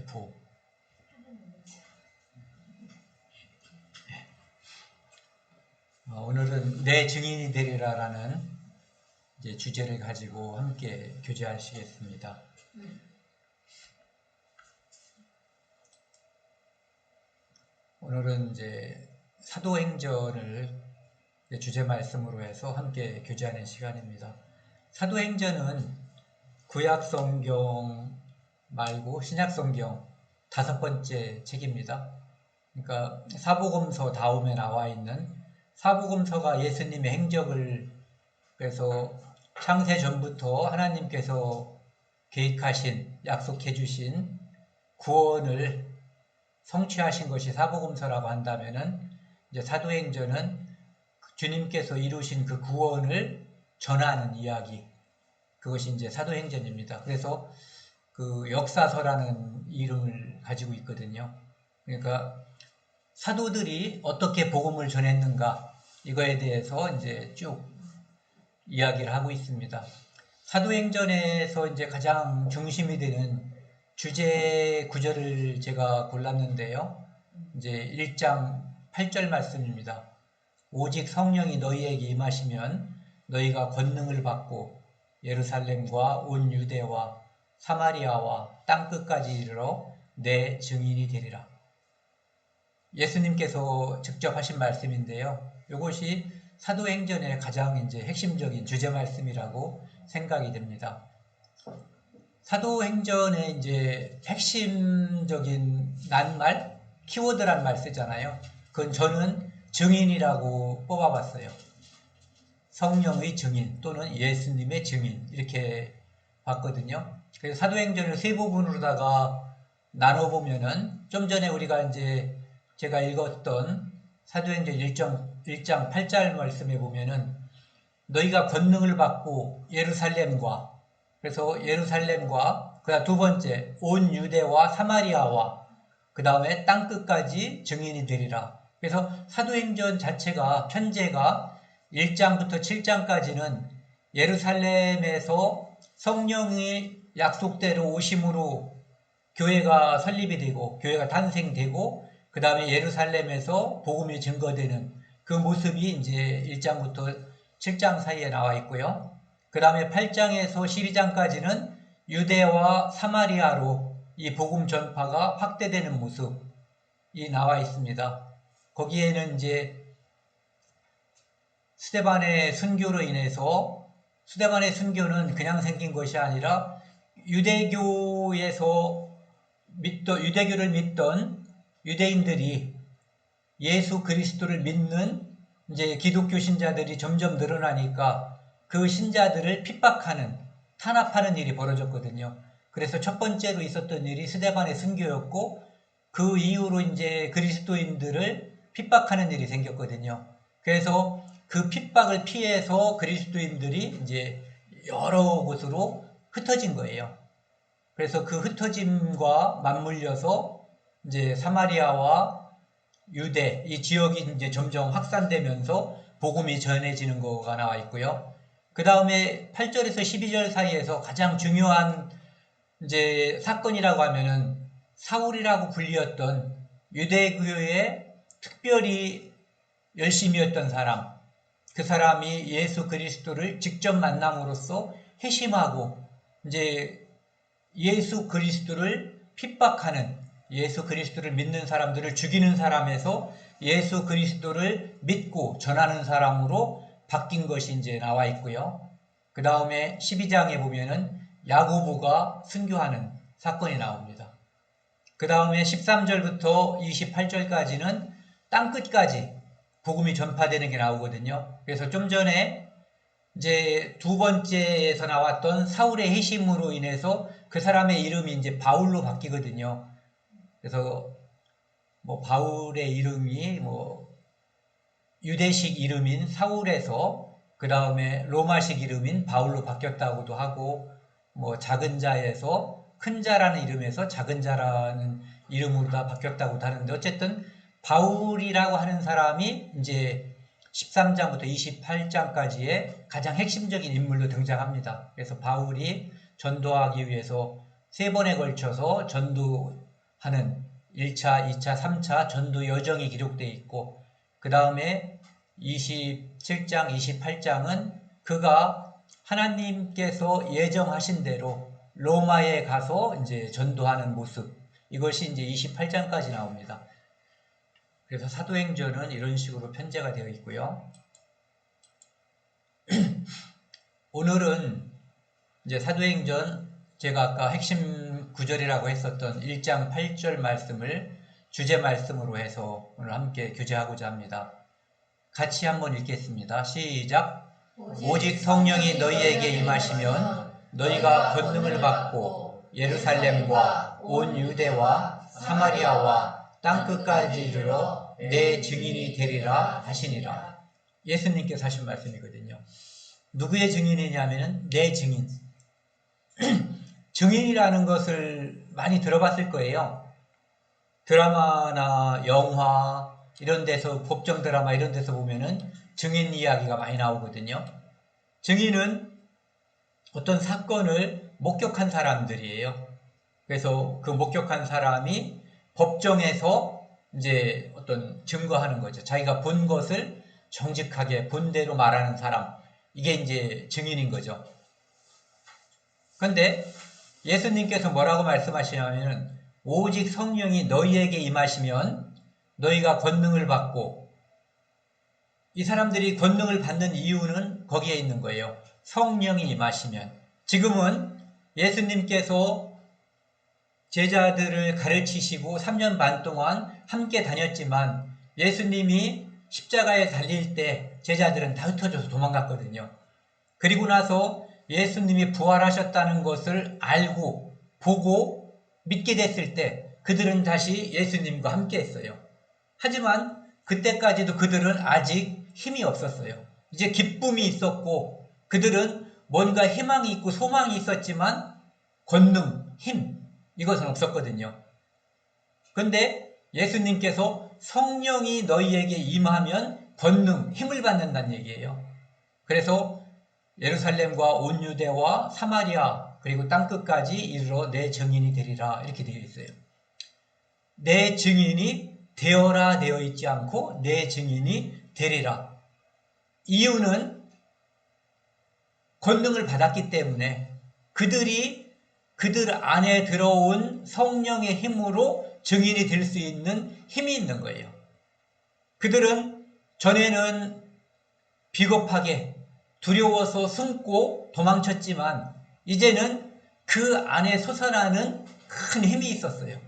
F. 오늘은 내 증인이 되리라라는 이제 주제를 가지고 함께 교제하시겠습니다. 오늘은 이제 사도행전을 주제 말씀으로 해서 함께 교제하는 시간입니다. 사도행전은 구약 성경 말고 신약 성경 5번째 책입니다. 그러니까 사복음서 다음에 나와 있는 사복음서가 예수님의 행적을, 그래서 창세 전부터 하나님께서 계획하신, 약속해 주신 구원을 성취하신 것이 사복음서라고 한다면은, 이제 사도행전은 주님께서 이루신 그 구원을 전하는 이야기, 그것이 이제 사도행전입니다. 그래서 그 역사서라는 이름을 가지고 있거든요. 그러니까 사도들이 어떻게 복음을 전했는가, 이거에 대해서 이제 쭉 이야기를 하고 있습니다. 사도행전에서 이제 가장 중심이 되는 주제 구절을 제가 골랐는데요. 이제 1장 8절 말씀입니다. 오직 성령이 너희에게 임하시면 너희가 권능을 받고 예루살렘과 온 유대와 사마리아와 땅끝까지 이르러 내 증인이 되리라. 예수님께서 직접 하신 말씀인데요. 이것이 사도행전의 가장 이제 핵심적인 주제 말씀이라고 생각이 됩니다. 사도행전의 이제 핵심적인 낱말, 키워드란 말 쓰잖아요. 그건 저는 증인이라고 뽑아봤어요. 성령의 증인 또는 예수님의 증인, 이렇게 봤거든요. 그래서 사도행전을 세 부분으로다가 나눠보면은, 좀 전에 우리가 이제 제가 읽었던 사도행전 1장 8절 말씀에 보면은 너희가 권능을 받고 예루살렘과, 그래서 예루살렘과, 그다음 두 번째 온 유대와 사마리아와 그 다음에 땅끝까지 증인이 되리라. 그래서 사도행전 자체가, 편제가 1장부터 7장까지는 예루살렘에서 성령이 약속대로 오심으로 교회가 설립이 되고 교회가 탄생되고, 그 다음에 예루살렘에서 복음이 증거되는 그 모습이 이제 1장부터 7장 사이에 나와 있고요. 그 다음에 8장에서 12장까지는 유대와 사마리아로 이 복음 전파가 확대되는 모습이 나와 있습니다. 거기에는 이제 스데반의 순교로 인해서, 스데반의 순교는 그냥 생긴 것이 아니라 유대교를 믿던 유대인들이 예수 그리스도를 믿는 이제 기독교 신자들이 점점 늘어나니까 그 신자들을 핍박하는, 탄압하는 일이 벌어졌거든요. 그래서 첫 번째로 있었던 일이 스데반의 순교였고, 그 이후로 이제 그리스도인들을 핍박하는 일이 생겼거든요. 그래서 그 핍박을 피해서 그리스도인들이 이제 여러 곳으로 흩어진 거예요. 그래서 그 흩어짐과 맞물려서 이제 사마리아와 유대, 이 지역이 이제 점점 확산되면서 복음이 전해지는 거가 나와 있고요. 그 다음에 8절에서 12절 사이에서 가장 중요한 이제 사건이라고 하면은 사울이라고 불리었던 유대교에 특별히 열심히 했던 사람, 그 사람이 예수 그리스도를 직접 만남으로써 회심하고 이제 예수 그리스도를 핍박하는, 예수 그리스도를 믿는 사람들을 죽이는 사람에서 예수 그리스도를 믿고 전하는 사람으로 바뀐 것이 이제 나와 있고요. 그 다음에 12장에 보면은 야고보가 순교하는 사건이 나옵니다. 그 다음에 13절부터 28절까지는 땅끝까지 복음이 전파되는 게 나오거든요. 그래서 좀 전에 이제 두 번째에서 나왔던 사울의 회심으로 인해서 그 사람의 이름이 이제 바울로 바뀌거든요. 그래서 뭐 바울의 이름이 뭐 유대식 이름인 사울에서 그 다음에 로마식 이름인 바울로 바뀌었다고도 하고, 뭐 작은 자에서 큰 자라는 이름에서 작은 자라는 이름으로 다 바뀌었다고도 하는데, 어쨌든 바울이라고 하는 사람이 이제 13장부터 28장까지의 가장 핵심적인 인물로 등장합니다. 그래서 바울이 전도하기 위해서 3번에 걸쳐서 전도 하는 1차, 2차, 3차 전도 여정이 기록되어 있고, 그 다음에 27장, 28장은 그가 하나님께서 예정하신 대로 로마에 가서 이제 전도하는 모습, 이것이 이제 28장까지 나옵니다. 그래서 사도행전은 이런 식으로 편제가 되어 있고요. 오늘은 이제 사도행전, 제가 아까 핵심 구절이라고 했었던 1장 8절 말씀을 주제 말씀으로 해서 오늘 함께 교제하고자 합니다. 같이 한번 읽겠습니다. 시작. 오직 성령이 너희에게 임하시면 너희가 권능을 받고 예루살렘과 온 유대와 사마리아와 땅끝까지 이르러 내 증인이 되리라 하시니라. 예수님께서 하신 말씀이거든요. 누구의 증인이냐면 내 증인. 증인이라는 것을 많이 들어봤을 거예요. 드라마나 영화 이런 데서, 법정 드라마 이런 데서 보면은 증인 이야기가 많이 나오거든요. 증인은 어떤 사건을 목격한 사람들이에요. 그래서 그 목격한 사람이 법정에서 이제 어떤 증거하는 거죠. 자기가 본 것을 정직하게 본 대로 말하는 사람, 이게 이제 증인인 거죠. 그런데 예수님께서 뭐라고 말씀하시냐면 오직 성령이 너희에게 임하시면 너희가 권능을 받고, 이 사람들이 권능을 받는 이유는 거기에 있는 거예요. 성령이 임하시면. 지금은 예수님께서 제자들을 가르치시고 3년 반 동안 함께 다녔지만 예수님이 십자가에 달릴 때 제자들은 다 흩어져서 도망갔거든요. 그리고 나서 예수님이 부활하셨다는 것을 알고 보고 믿게 됐을 때 그들은 다시 예수님과 함께 했어요. 하지만 그때까지도 그들은 아직 힘이 없었어요. 이제 기쁨이 있었고 그들은 뭔가 희망이 있고 소망이 있었지만 권능, 힘, 이것은 없었거든요. 그런데 예수님께서 성령이 너희에게 임하면 권능, 힘을 받는다는 얘기예요. 그래서 예루살렘과 온 유대와 사마리아 그리고 땅끝까지 이르러 내 증인이 되리라, 이렇게 되어 있어요. 내 증인이 되어라 되어 있지 않고 내 증인이 되리라. 이유는 권능을 받았기 때문에 그들 안에 들어온 성령의 힘으로 증인이 될 수 있는 힘이 있는 거예요. 그들은 전에는 비겁하게 두려워서 숨고 도망쳤지만 이제는 그 안에 솟아나는 큰 힘이 있었어요.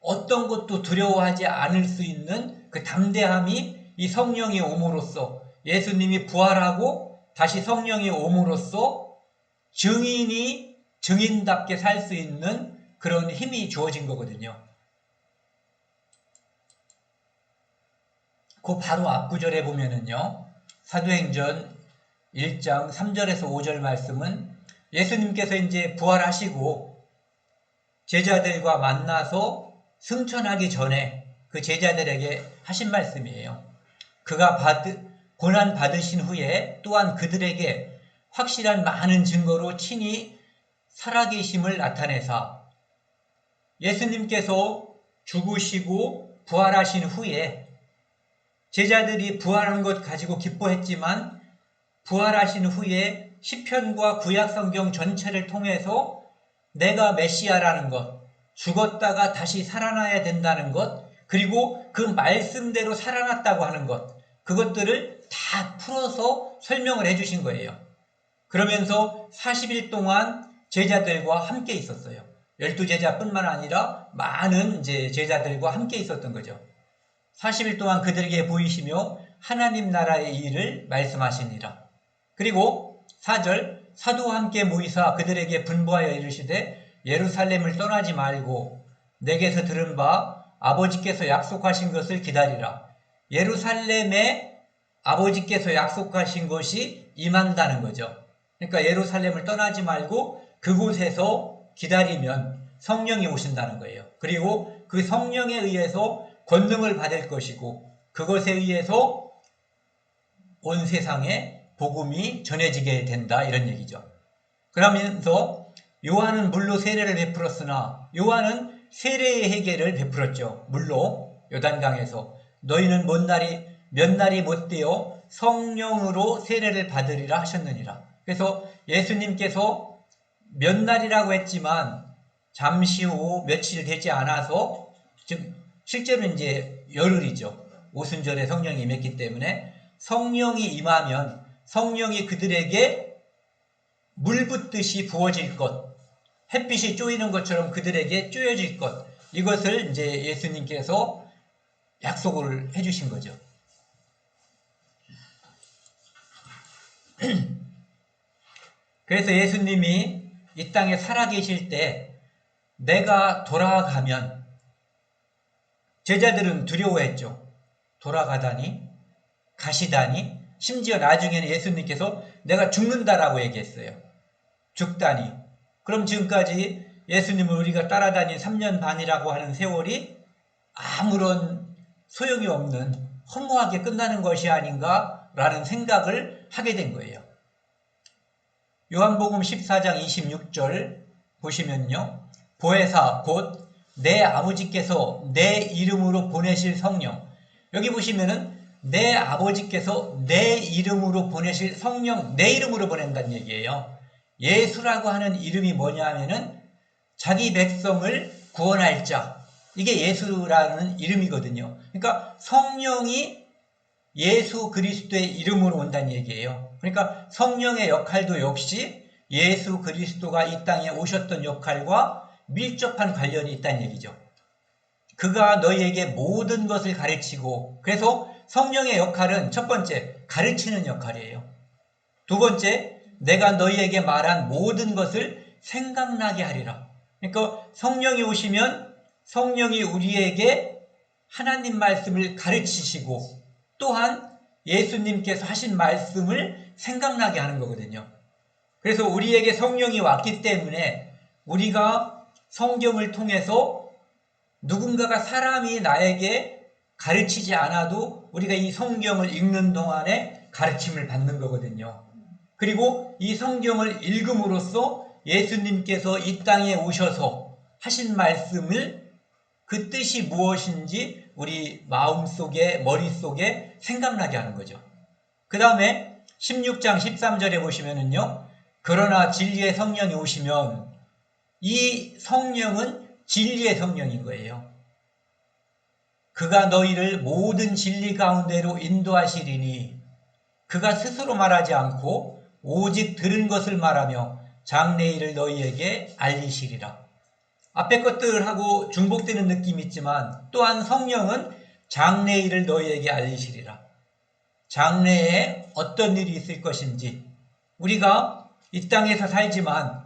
어떤 것도 두려워하지 않을 수 있는 그 담대함이 이 성령이 옴으로써, 예수님이 부활하고 다시 성령이 옴으로써 증인답게 살 수 있는 그런 힘이 주어진 거거든요. 그 바로 앞구절에 보면은요, 사도행전 1장 3절에서 5절 말씀은 예수님께서 이제 부활하시고 제자들과 만나서 승천하기 전에 그 제자들에게 하신 말씀이에요. 그가 고난 받으신 후에 또한 그들에게 확실한 많은 증거로 친히 살아계심을 나타내사, 예수님께서 죽으시고 부활하신 후에 제자들이 부활한 것 가지고 기뻐했지만 부활하신 후에 시편과 구약성경 전체를 통해서 내가 메시아라는 것, 죽었다가 다시 살아나야 된다는 것, 그리고 그 말씀대로 살아났다고 하는 것, 그것들을 다 풀어서 설명을 해주신 거예요. 그러면서 40일 동안 제자들과 함께 있었어요. 12제자뿐만 아니라 많은 이제 제자들과 함께 있었던 거죠. 40일 동안 그들에게 보이시며 하나님 나라의 일을 말씀하시니라. 그리고 4절, 사도와 함께 모이사 그들에게 분부하여 이르시되 예루살렘을 떠나지 말고 내게서 들은 바 아버지께서 약속하신 것을 기다리라. 예루살렘에 아버지께서 약속하신 것이 임한다는 거죠. 그러니까 예루살렘을 떠나지 말고 그곳에서 기다리면 성령이 오신다는 거예요. 그리고 그 성령에 의해서 권능을 받을 것이고 그것에 의해서 온 세상에 복음이 전해지게 된다, 이런 얘기죠. 그러면서 요한은 물로 세례를 베풀었으나 요한은 세례의 해계를 베풀었죠. 물로 요단강에서 너희는 몇 날이 못 되어 성령으로 세례를 받으리라 하셨느니라. 그래서 예수님께서 몇 날이라고 했지만 잠시 후 며칠 되지 않아서 지금 실제로 이제 열흘이죠. 오순절에 성령이 임했기 때문에 성령이 임하면 성령이 그들에게 물 붓듯이 부어질 것, 햇빛이 쪼이는 것처럼 그들에게 쪼여질 것, 이것을 이제 예수님께서 약속을 해주신 거죠. 그래서 예수님이 이 땅에 살아계실 때 내가 돌아가면 제자들은 두려워했죠. 돌아가다니, 가시다니, 심지어 나중에는 예수님께서 내가 죽는다라고 얘기했어요. 죽다니. 그럼 지금까지 예수님을 우리가 따라다닌 3년 반이라고 하는 세월이 아무런 소용이 없는 허무하게 끝나는 것이 아닌가라는 생각을 하게 된 거예요. 요한복음 14장 26절 보시면요. 보혜사 곧 내 아버지께서 내 이름으로 보내실 성령. 여기 보시면은 내 아버지께서 내 이름으로 보내실 성령, 내 이름으로 보낸다는 얘기예요. 예수라고 하는 이름이 뭐냐 하면은 자기 백성을 구원할 자. 이게 예수라는 이름이거든요. 그러니까 성령이 예수 그리스도의 이름으로 온다는 얘기예요. 그러니까 성령의 역할도 역시 예수 그리스도가 이 땅에 오셨던 역할과 밀접한 관련이 있다는 얘기죠. 그가 너희에게 모든 것을 가르치고, 그래서 성령의 역할은 첫 번째, 가르치는 역할이에요. 두 번째, 내가 너희에게 말한 모든 것을 생각나게 하리라. 그러니까 성령이 오시면 성령이 우리에게 하나님 말씀을 가르치시고 또한 예수님께서 하신 말씀을 생각나게 하는 거거든요. 그래서 우리에게 성령이 왔기 때문에 우리가 성경을 통해서 누군가가 사람이 나에게 가르치지 않아도 우리가 이 성경을 읽는 동안에 가르침을 받는 거거든요. 그리고 이 성경을 읽음으로써 예수님께서 이 땅에 오셔서 하신 말씀을 그 뜻이 무엇인지 우리 마음속에 머릿속에 생각나게 하는 거죠. 그 다음에 16장 13절에 보시면은요. 그러나 진리의 성령이 오시면 이 성령은 진리의 성령인 거예요. 그가 너희를 모든 진리 가운데로 인도하시리니 그가 스스로 말하지 않고 오직 들은 것을 말하며 장래일을 너희에게 알리시리라. 앞에 것들하고 중복되는 느낌이 있지만 또한 성령은 장래일을 너희에게 알리시리라. 장래에 어떤 일이 있을 것인지 우리가 이 땅에서 살지만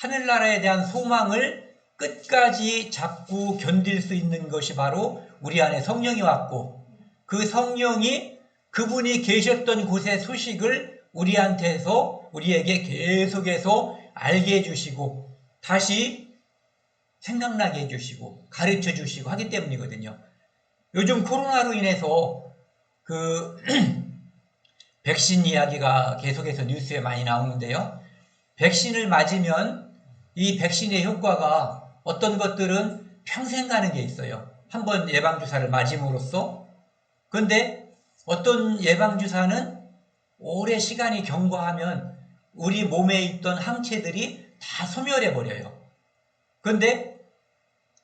하늘나라에 대한 소망을 끝까지 잡고 견딜 수 있는 것이 바로 우리 안에 성령이 왔고 그 성령이 그분이 계셨던 곳의 소식을 우리에게 계속해서 알게 해주시고 다시 생각나게 해주시고 가르쳐 주시고 하기 때문이거든요. 요즘 코로나로 인해서 백신 이야기가 계속해서 뉴스에 많이 나오는데요. 백신을 맞으면 이 백신의 효과가 어떤 것들은 평생 가는 게 있어요. 한번 예방주사를 맞음으로써. 그런데 어떤 예방주사는 오래 시간이 경과하면 우리 몸에 있던 항체들이 다 소멸해버려요.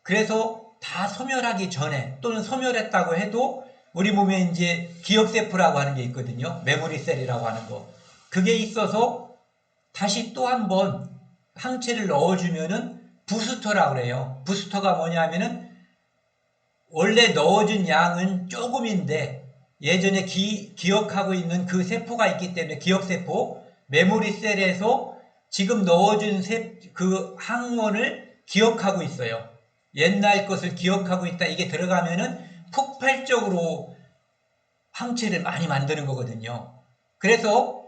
그래서 다 소멸하기 전에 또는 소멸했다고 해도 우리 몸에 이제 기억세포라고 하는 게 있거든요. 메모리셀이라고 하는 거. 그게 있어서 다시 또 한 번 항체를 넣어주면은 부스터라고 그래요. 부스터가 뭐냐면은 원래 넣어준 양은 조금인데 예전에 기억하고 있는 그 세포가 있기 때문에 기억세포, 메모리셀에서 지금 넣어준 그 항원을 기억하고 있어요. 옛날 것을 기억하고 있다. 이게 들어가면은 폭발적으로 항체를 많이 만드는 거거든요. 그래서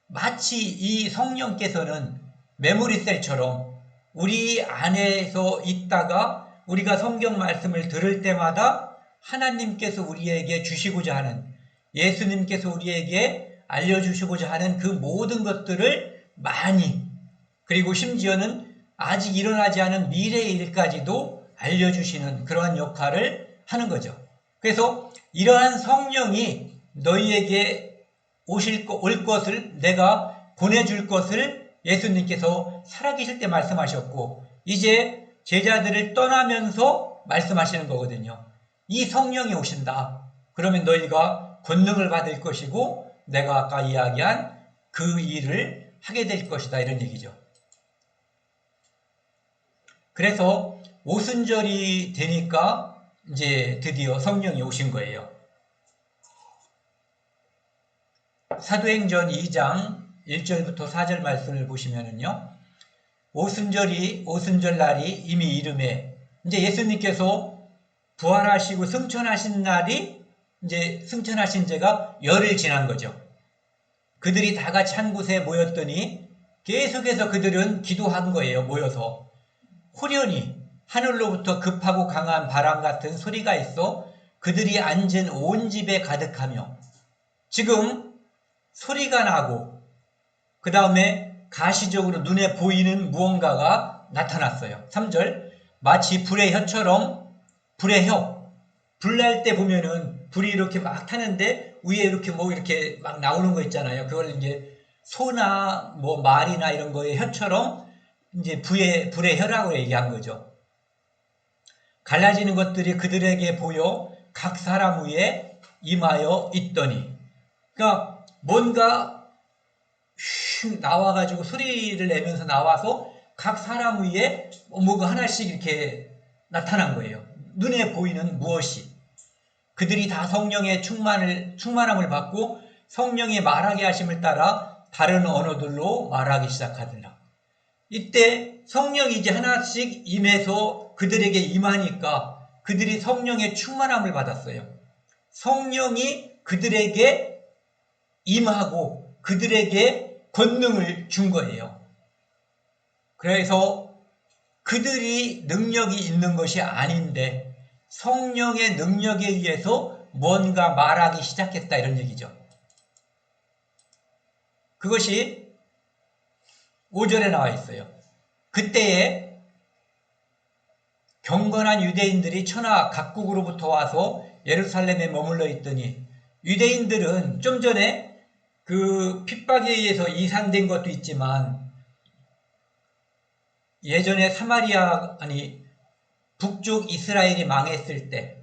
마치 이 성령께서는 메모리셀처럼 우리 안에서 있다가 우리가 성경 말씀을 들을 때마다 하나님께서 우리에게 주시고자 하는 예수님께서 우리에게 알려주시고자 하는 그 모든 것들을 많이 그리고 심지어는 아직 일어나지 않은 미래의 일까지도 알려주시는 그러한 역할을 하는 거죠. 그래서 이러한 성령이 너희에게 올 것을 내가 보내줄 것을 예수님께서 살아계실 때 말씀하셨고 이제 제자들을 떠나면서 말씀하시는 거거든요. 이 성령이 오신다. 그러면 너희가 권능을 받을 것이고 내가 아까 이야기한 그 일을 하게 될 것이다 이런 얘기죠. 그래서 오순절이 되니까 이제 드디어 성령이 오신 거예요. 사도행전 2장 1절부터 4절 말씀을 보시면은요. 오순절 날이 이미 이름에 이제 예수님께서 부활하시고 승천하신 날이 이제 승천하신 지가 열흘 지난 거죠. 그들이 다 같이 한 곳에 모였더니 계속해서 그들은 기도한 거예요. 모여서 호련히 하늘로부터 급하고 강한 바람 같은 소리가 있어 그들이 앉은 온 집에 가득하며 지금 소리가 나고 그 다음에 가시적으로 눈에 보이는 무언가가 나타났어요. 3절 마치 불의 혀처럼 불의 혀 불 날 때 보면은 불이 이렇게 막 타는데 위에 이렇게 뭐 이렇게 막 나오는 거 있잖아요. 그걸 이제 소나 뭐 말이나 이런 거의 혀처럼 이제 불의 혀라고 얘기한 거죠. 갈라지는 것들이 그들에게 보여 각 사람 위에 임하여 있더니 그러니까 뭔가 휙 나와가지고 소리를 내면서 나와서 각 사람 위에 뭐가 하나씩 이렇게 나타난 거예요. 눈에 보이는 무엇이 그들이 다 성령의 충만함을 받고 성령이 말하게 하심을 따라 다른 언어들로 말하기 시작하더라. 이때 성령이 이제 하나씩 임해서 그들에게 임하니까 그들이 성령의 충만함을 받았어요. 성령이 그들에게 임하고 그들에게 권능을 준 거예요. 그래서 그들이 능력이 있는 것이 아닌데 성령의 능력에 의해서 뭔가 말하기 시작했다 이런 얘기죠. 그것이 5절에 나와 있어요. 그때에 경건한 유대인들이 천하 각국으로부터 와서 예루살렘에 머물러 있더니 유대인들은 좀 전에 그 핍박에 의해서 이산된 것도 있지만 예전에 북쪽 이스라엘이 망했을 때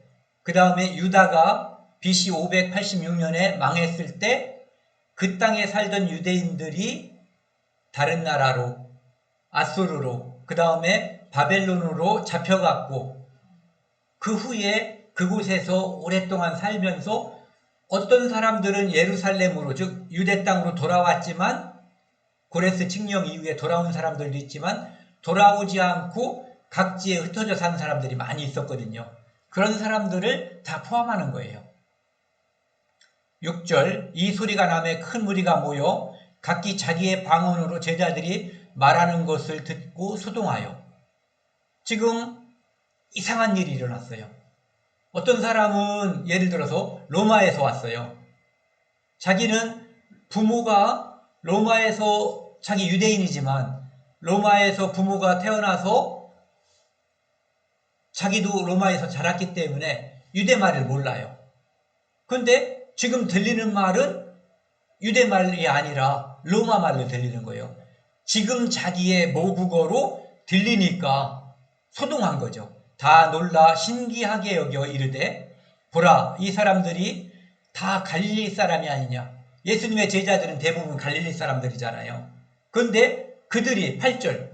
그 다음에 유다가 BC 586년에 망했을 때 그 땅에 살던 유대인들이 다른 나라로 아수르로 그 다음에 바벨론으로 잡혀갔고 그 후에 그곳에서 오랫동안 살면서 어떤 사람들은 예루살렘으로 즉 유대 땅으로 돌아왔지만 고레스 칙령 이후에 돌아온 사람들도 있지만 돌아오지 않고 각지에 흩어져 사는 사람들이 많이 있었거든요. 그런 사람들을 다 포함하는 거예요. 6절 이 소리가 나매 큰 무리가 모여 각기 자기의 방언으로 제자들이 말하는 것을 듣고 소동하여 지금 이상한 일이 일어났어요. 어떤 사람은 예를 들어서 로마에서 왔어요. 자기는 부모가 로마에서 자기 유대인이지만 로마에서 부모가 태어나서 자기도 로마에서 자랐기 때문에 유대말을 몰라요. 그런데 지금 들리는 말은 유대말이 아니라 로마말로 들리는 거예요. 지금 자기의 모국어로 들리니까 소동한 거죠. 다 놀라 신기하게 여겨 이르되 보라 이 사람들이 다 갈릴리 사람이 아니냐. 예수님의 제자들은 대부분 갈릴리 사람들이잖아요. 그런데 그들이 8절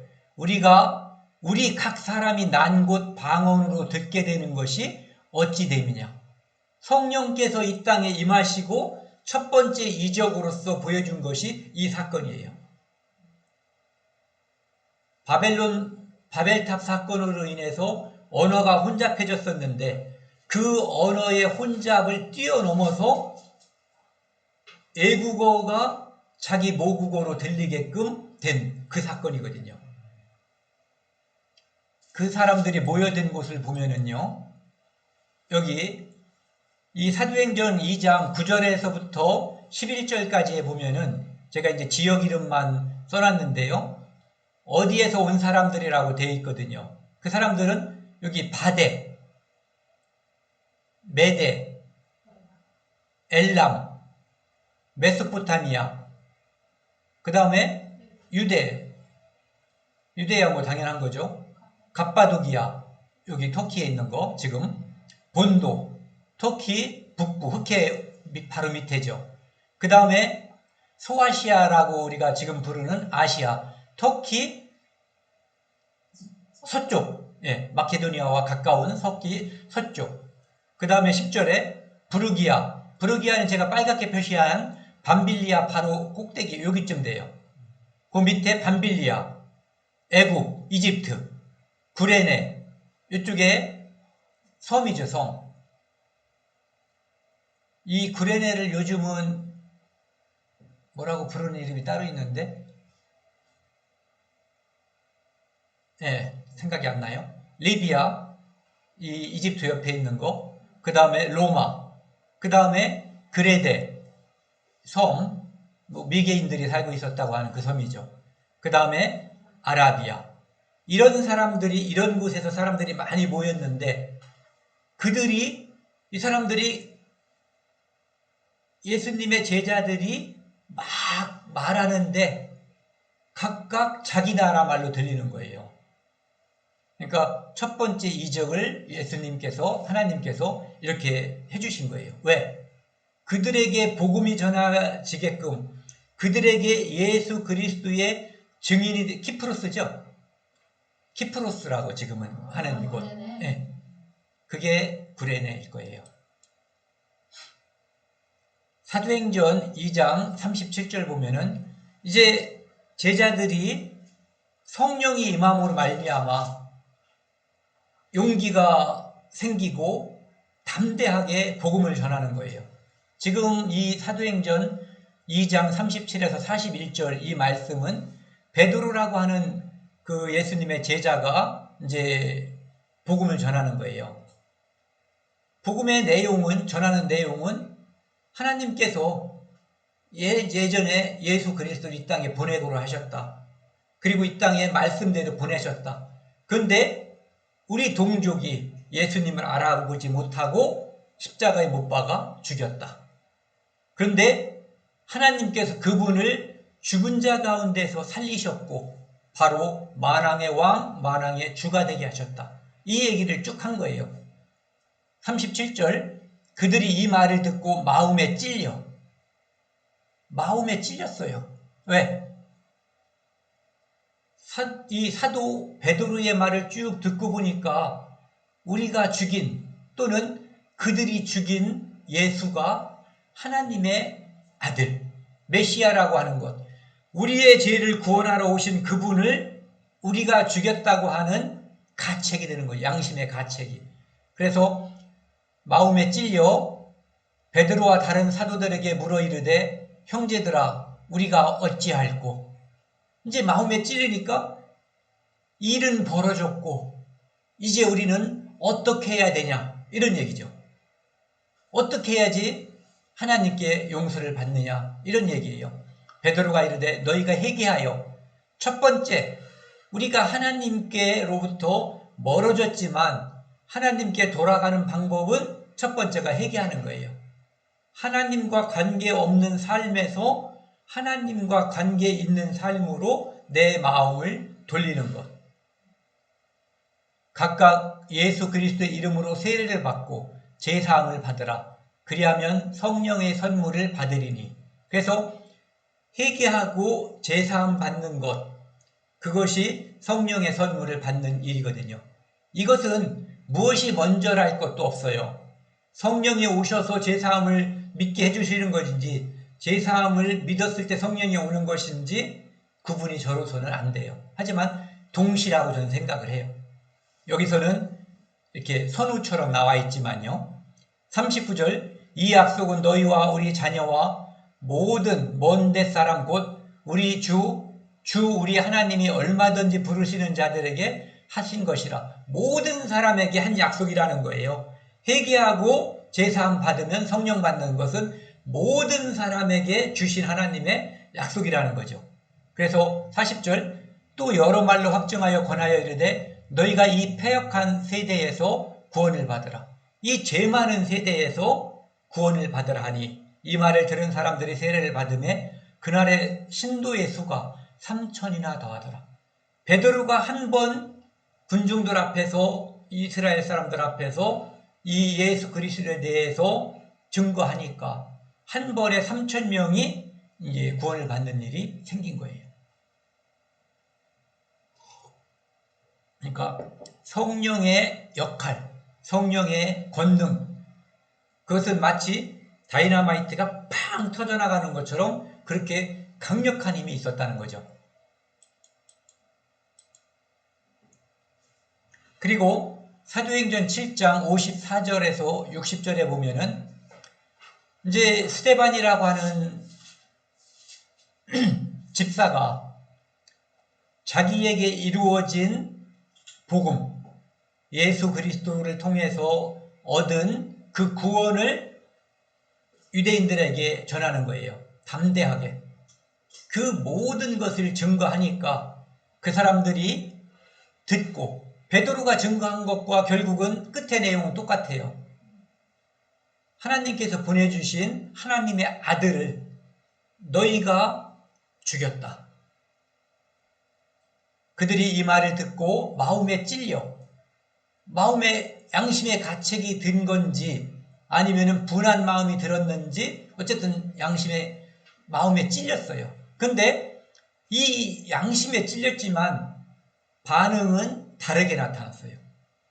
우리 각 사람이 난 곳 방언으로 듣게 되는 것이 어찌 됨이냐. 성령께서 이 땅에 임하시고 첫 번째 이적으로서 보여준 것이 이 사건이에요. 바벨탑 사건으로 인해서 언어가 혼잡해졌었는데 그 언어의 혼잡을 뛰어넘어서 애국어가 자기 모국어로 들리게끔 된 그 사건이거든요. 그 사람들이 모여든 곳을 보면은요, 여기 이 사도행전 2장 9절에서부터 11절까지에 보면은 제가 이제 지역 이름만 써놨는데요. 어디에서 온 사람들이라고 되어 있거든요. 그 사람들은 여기 바데, 메데, 엘람, 메소포타미아, 그 다음에 유대야 뭐 당연한 거죠. 갑바도기아, 여기 터키에 있는 거 지금 본도, 터키 북부, 흑해 바로 밑에죠. 그 다음에 소아시아라고 우리가 지금 부르는 아시아, 터키 서쪽, 마케도니아와 가까운 터키 서쪽. 그 다음에 10절에 부르기아는 제가 빨갛게 표시한 밤빌리아 바로 꼭대기 여기쯤 돼요. 그 밑에 밤빌리아, 애국, 이집트, 구레네, 이쪽에 섬이죠, 섬. 이 구레네를 요즘은 뭐라고 부르는 이름이 따로 있는데, 생각이 안 나요. 리비아, 이 이집트 옆에 있는 거, 그 다음에 로마, 그 다음에 그레데, 섬, 뭐 미개인들이 살고 있었다고 하는 그 섬이죠. 그 다음에 아라비아. 이런 곳에서 사람들이 많이 모였는데, 이 사람들이 예수님의 제자들이 막 말하는데 각각 자기 나라 말로 들리는 거예요. 그러니까 첫 번째 이적을 하나님께서 이렇게 해주신 거예요. 왜? 그들에게 복음이 전해지게끔, 그들에게 예수 그리스도의 증인이, 키프로스죠? 키프로스라고 지금은 하는 곳. 그게 구레네일 거예요. 사도행전 2장 37절 보면은 이제 제자들이 성령이 임함으로 말미암아 용기가 생기고 담대하게 복음을 전하는 거예요. 지금 이 사도행전 2장 37에서 41절 이 말씀은 베드로라고 하는 그 예수님의 제자가 이제 복음을 전하는 거예요. 복음의 전하는 내용은 하나님께서 예전에 예수 그리스도를 이 땅에 보내도록 하셨다. 그리고 이 땅에 말씀대로 보내셨다. 그런데 우리 동족이 예수님을 알아보지 못하고 십자가에 못 박아 죽였다. 그런데 하나님께서 그분을 죽은 자 가운데서 살리셨고 바로 만왕의 왕, 만왕의 주가 되게 하셨다. 이 얘기를 쭉 한 거예요. 37절, 그들이 이 말을 듣고 마음에 찔렸어요. 왜? 이 사도 베드로의 말을 쭉 듣고 보니까 우리가 죽인 또는 그들이 죽인 예수가 하나님의 아들, 메시아라고 하는 것, 우리의 죄를 구원하러 오신 그분을 우리가 죽였다고 하는 가책이 되는 거예요. 양심의 가책이. 그래서 마음에 찔려 베드로와 다른 사도들에게 물어 이르되 형제들아 우리가 어찌할꼬. 이제 마음에 찔리니까 일은 벌어졌고 이제 우리는 어떻게 해야 되냐 이런 얘기죠. 어떻게 해야지 하나님께 용서를 받느냐 이런 얘기예요. 베드로가 이르되 너희가 회개하여 첫 번째 우리가 하나님께로부터 멀어졌지만 하나님께 돌아가는 방법은 첫 번째가 회개하는 거예요. 하나님과 관계없는 삶에서 하나님과 관계 있는 삶으로 내 마음을 돌리는 것. 각각 예수 그리스도의 이름으로 세례를 받고 제사함을 받으라. 그리하면 성령의 선물을 받으리니. 그래서 회개하고 제사함 받는 것, 그것이 성령의 선물을 받는 일이거든요. 이것은 무엇이 먼저랄 것도 없어요. 성령이 오셔서 제사함을 믿게 해주시는 것인지 제사함을 믿었을 때 성령이 오는 것인지 구분이 저로서는 안 돼요. 하지만 동시라고 저는 생각을 해요. 여기서는 이렇게 선우처럼 나와 있지만요. 39절 이 약속은 너희와 우리 자녀와 모든 먼 데 사람 곧 우리 주 우리 하나님이 얼마든지 부르시는 자들에게 하신 것이라. 모든 사람에게 한 약속이라는 거예요. 회개하고 제사함 받으면 성령 받는 것은 모든 사람에게 주신 하나님의 약속이라는 거죠. 그래서 40절 또 여러 말로 확증하여 권하여 이르되 너희가 이 패역한 세대에서 구원을 받으라. 이 죄 많은 세대에서 구원을 받으라 하니 이 말을 들은 사람들이 세례를 받음에 그날의 신도의 수가 3,000이나 더하더라. 베드로가 한 번 군중들 앞에서 이스라엘 사람들 앞에서 이 예수 그리스도에 대해서 증거하니까 한 번에 3,000명이 이제 구원을 받는 일이 생긴 거예요. 그러니까 성령의 역할, 성령의 권능, 그것은 마치 다이너마이트가 팡 터져나가는 것처럼 그렇게 강력한 힘이 있었다는 거죠. 그리고 사도행전 7장 54절에서 60절에 보면은 이제 스데반이라고 하는 집사가 자기에게 이루어진 복음, 예수 그리스도를 통해서 얻은 그 구원을 유대인들에게 전하는 거예요. 담대하게. 그 모든 것을 증거하니까 그 사람들이 듣고, 베드로가 증거한 것과 결국은 끝의 내용은 똑같아요. 하나님께서 보내주신 하나님의 아들을 너희가 죽였다. 그들이 이 말을 듣고 마음에 찔려, 마음에 양심의 가책이 든 건지 아니면 분한 마음이 들었는지 어쨌든 양심의 마음에 찔렸어요. 근데 이 양심에 찔렸지만 반응은 다르게 나타났어요.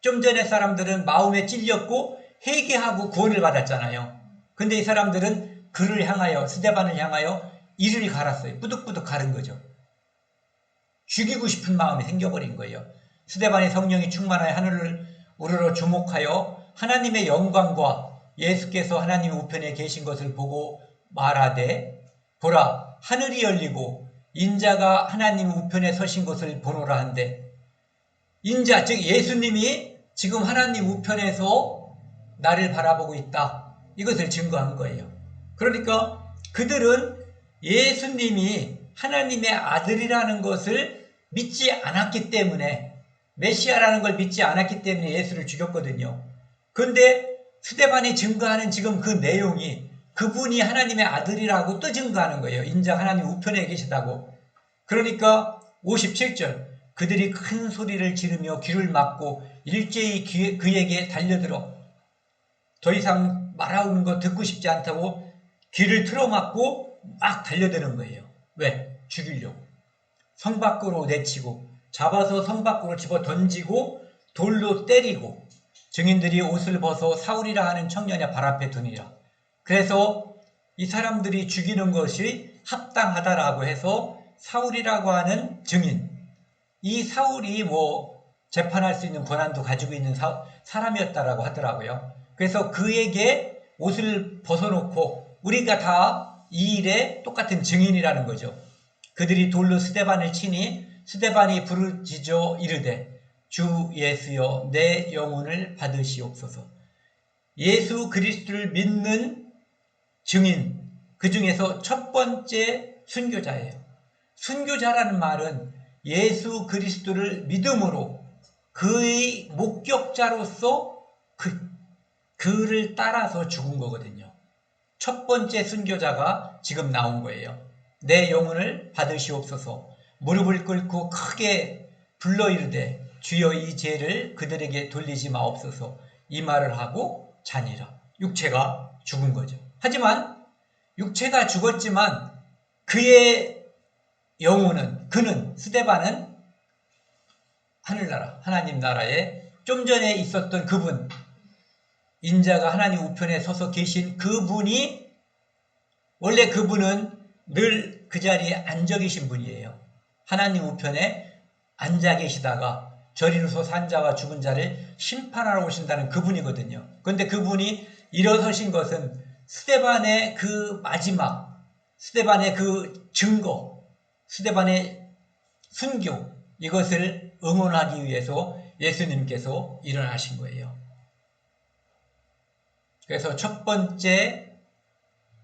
좀 전에 사람들은 마음에 찔렸고 회개하고 구원을 받았잖아요. 근데 이 사람들은 그를 향하여, 스데반을 향하여 이를 갈았어요. 뿌득뿌득 가른 거죠. 죽이고 싶은 마음이 생겨버린 거예요. 스데반의 성령이 충만하여 하늘을 우러러 주목하여 하나님의 영광과 예수께서 하나님 우편에 계신 것을 보고 말하되, 보라, 하늘이 열리고 인자가 하나님 우편에 서신 것을 보노라 한데, 인자, 즉 예수님이 지금 하나님 우편에서 나를 바라보고 있다. 이것을 증거한 거예요. 그러니까 그들은 예수님이 하나님의 아들이라는 것을 믿지 않았기 때문에, 메시아라는 걸 믿지 않았기 때문에 예수를 죽였거든요. 그런데 스데반이 증거하는 지금 그 내용이 그분이 하나님의 아들이라고 또 증거하는 거예요. 인자 하나님 우편에 계시다고. 그러니까 57절, 그들이 큰 소리를 지르며 귀를 막고 일제히 그에게 달려들어 더 이상 말하는 거 듣고 싶지 않다고 귀를 틀어막고 막 달려드는 거예요. 왜? 죽이려고. 성 밖으로 내치고 잡아서 성 밖으로 집어 던지고 돌로 때리고 증인들이 옷을 벗어 사울이라 하는 청년의 발 앞에 두니라. 그래서 이 사람들이 죽이는 것이 합당하다라고 해서 사울이라고 하는 증인, 이 사울이 뭐 재판할 수 있는 권한도 가지고 있는 사람이었다라고 하더라고요. 그래서 그에게 옷을 벗어놓고 우리가 다 이 일에 똑같은 증인이라는 거죠. 그들이 돌로 스데반을 치니 스데반이 부르짖어 이르되, 주 예수여 내 영혼을 받으시옵소서. 예수 그리스도를 믿는 증인, 그 중에서 첫 번째 순교자예요. 순교자라는 말은 예수 그리스도를 믿음으로 그의 목격자로서 그를 따라서 죽은 거거든요. 첫 번째 순교자가 지금 나온 거예요. 내 영혼을 받으시옵소서. 무릎을 꿇고 크게 불러 이르되, 주여 이 죄를 그들에게 돌리지 마옵소서. 이 말을 하고 자니라. 육체가 죽은 거죠. 하지만 육체가 죽었지만 그의 영혼은, 그는, 스데반은 하늘나라, 하나님 나라에 좀 전에 있었던 그분, 인자가 하나님 우편에 서서 계신 그분이, 원래 그분은 늘 그 자리에 앉아 계신 분이에요. 하나님 우편에 앉아 계시다가 저리로서 산 자와 죽은 자를 심판하러 오신다는 그분이거든요. 그런데 그분이 일어서신 것은 스데반의 그 마지막, 스데반의 그 증거, 스데반의 순교, 이것을 응원하기 위해서 예수님께서 일어나신 거예요. 그래서 첫 번째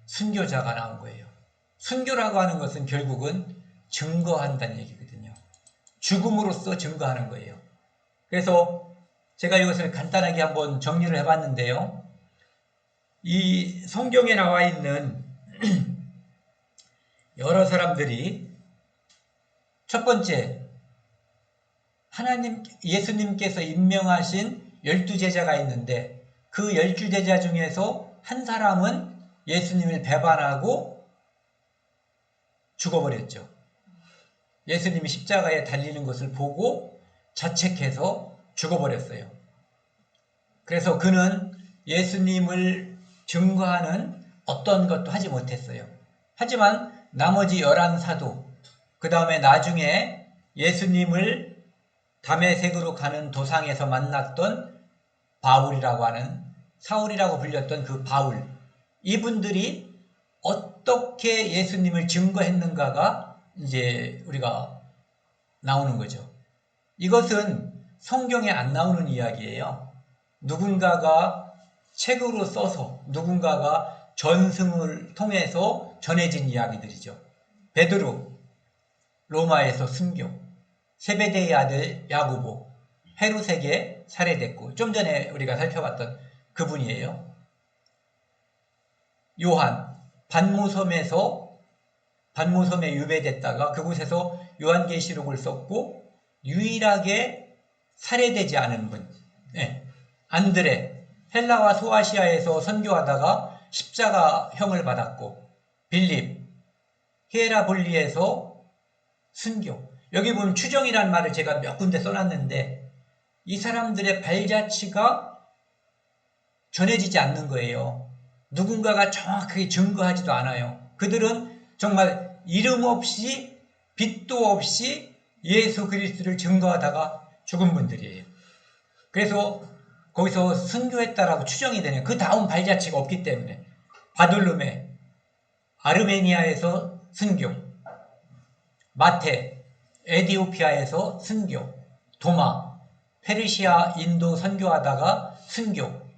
순교자가 나온 거예요. 순교라고 하는 것은 결국은 증거한다는 얘기거든요. 죽음으로써 증거하는 거예요. 그래서 제가 이것을 간단하게 한번 정리를 해봤는데요. 이 성경에 나와 있는 여러 사람들이 첫 번째, 예수님께서 임명하신 12제자가 있는데 그 12제자 중에서 한 사람은 예수님을 배반하고 죽어버렸죠. 예수님이 십자가에 달리는 것을 보고 자책해서 죽어버렸어요. 그래서 그는 예수님을 증거하는 어떤 것도 하지 못했어요. 하지만 나머지 11사도, 그 다음에 나중에 예수님을 다메섹으로 가는 도상에서 만났던 바울이라고 하는, 사울이라고 불렸던 그 바울, 이분들이 어떻게 예수님을 증거했는가가 이제 우리가 나오는 거죠. 이것은 성경에 안 나오는 이야기예요. 누군가가 책으로 써서 누군가가 전승을 통해서 전해진 이야기들이죠. 베드로, 로마에서 순교, 세베대의 아들 야고보, 헤롯에게 살해됐고, 좀 전에 우리가 살펴봤던 그분이에요. 요한, 반모섬에 유배됐다가 그곳에서 요한계시록을 썼고 유일하게 살해되지 않은 분, 안드레, 헬라와 소아시아에서 선교하다가 십자가형을 받았고, 빌립, 히에라볼리에서 순교. 여기 보면 추정이라는 말을 제가 몇 군데 써놨는데 이 사람들의 발자취가 전해지지 않는 거예요. 누군가가 정확하게 증거하지도 않아요. 그들은 정말 이름 없이 빛도 없이 예수 그리스도를 증거하다가 죽은 분들이에요. 그래서 거기서 순교했다라고 추정이 되네요. 그 다음 발자취가 없기 때문에. 바돌로메, 아르메니아에서 순교, 마테, 에디오피아에서 순교, 도마, 페르시아, 인도 선교하다가 순교,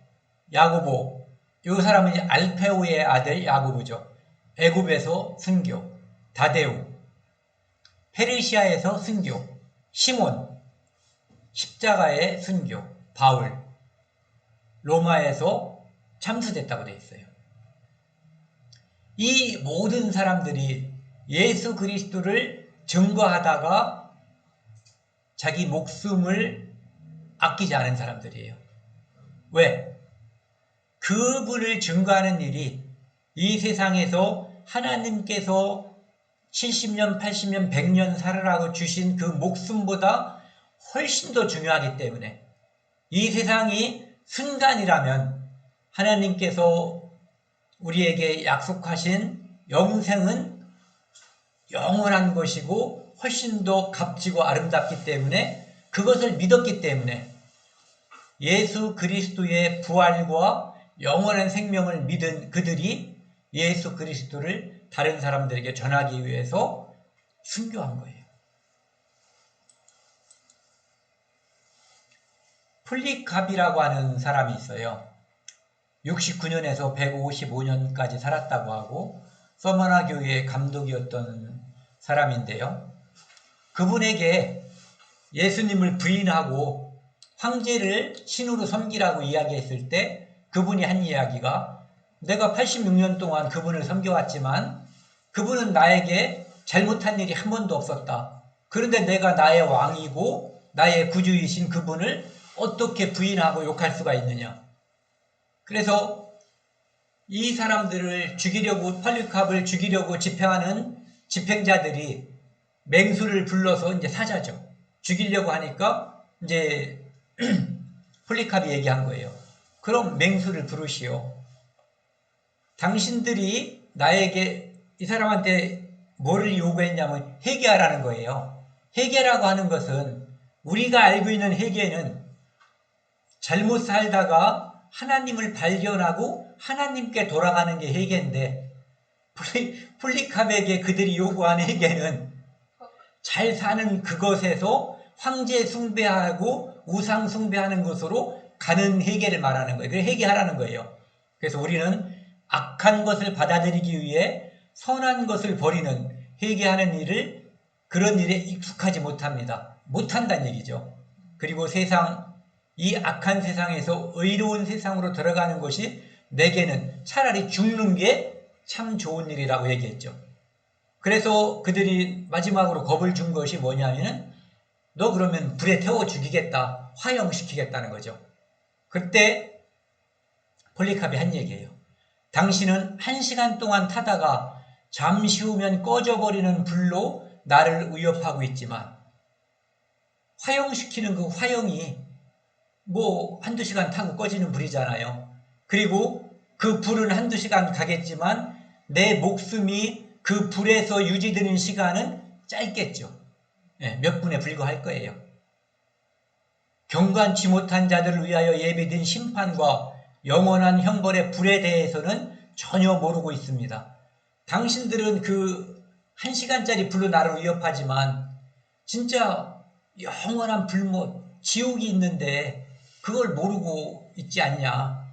야고보, 이 사람은 이제 알페오의 아들 야고보죠. 애굽에서 순교, 다데우, 페르시아에서 순교, 시몬, 십자가의 순교, 바울, 로마에서 참수됐다고 되어 있어요. 이 모든 사람들이 예수 그리스도를 증거하다가 자기 목숨을 아끼지 않은 사람들이에요. 왜? 그분을 증거하는 일이 이 세상에서 하나님께서 70년, 80년, 100년 살으라고 주신 그 목숨보다 훨씬 더 중요하기 때문에 이 세상이 순간이라면 하나님께서 우리에게 약속하신 영생은 영원한 것이고 훨씬 더 값지고 아름답기 때문에 그것을 믿었기 때문에 예수 그리스도의 부활과 영원한 생명을 믿은 그들이 예수 그리스도를 다른 사람들에게 전하기 위해서 순교한 거예요. 폴리캅이라고 하는 사람이 있어요. 69년에서 155년까지 살았다고 하고 서머나 교회의 감독이었던 사람인데요. 그분에게 예수님을 부인하고 황제를 신으로 섬기라고 이야기했을 때 그분이 한 이야기가 내가 86년 동안 그분을 섬겨왔지만 그분은 나에게 잘못한 일이 한 번도 없었다. 그런데 내가 나의 왕이고 나의 구주이신 그분을 어떻게 부인하고 욕할 수가 있느냐. 그래서 이 사람들을 죽이려고, 폴리캅을 죽이려고 집행하는 집행자들이 맹수를 불러서 이제 사자죠. 죽이려고 하니까 이제 폴리캅이 얘기한 거예요. 그럼 맹수를 부르시오. 당신들이 나에게, 이 사람한테 뭐를 요구했냐면 회개하라는 거예요. 회개라고 하는 것은 우리가 알고 있는 회개는 잘못 살다가 하나님을 발견하고 하나님께 돌아가는 게 회개인데 폴리캅에게 그들이 요구한 회개는 잘 사는 그것에서 황제 숭배하고 우상 숭배하는 것으로 가는 회개를 말하는 거예요. 그래서 회개하라는 거예요. 그래서 우리는 악한 것을 받아들이기 위해 선한 것을 버리는 회개하는 일을, 그런 일에 익숙하지 못합니다. 못한다는 얘기죠. 그리고 이 악한 세상에서 의로운 세상으로 들어가는 것이 내게는 차라리 죽는 게 참 좋은 일이라고 얘기했죠. 그래서 그들이 마지막으로 겁을 준 것이 뭐냐면은 너 그러면 불에 태워 죽이겠다, 화형시키겠다는 거죠. 그때 폴리캅이 한 얘기예요. 당신은 1시간 동안 타다가 잠시 후면 꺼져버리는 불로 나를 위협하고 있지만 화형시키는 그 화형이 뭐 한두 시간 타고 꺼지는 불이잖아요. 그리고 그 불은 한두 시간 가겠지만 내 목숨이 그 불에서 유지되는 시간은 짧겠죠. 몇 분에 불과할 거예요. 경건치 못한 자들을 위하여 예비된 심판과 영원한 형벌의 불에 대해서는 전혀 모르고 있습니다. 당신들은 그 1시간짜리 불로 나를 위협하지만 진짜 영원한 불못, 지옥이 있는데 그걸 모르고 있지 않냐.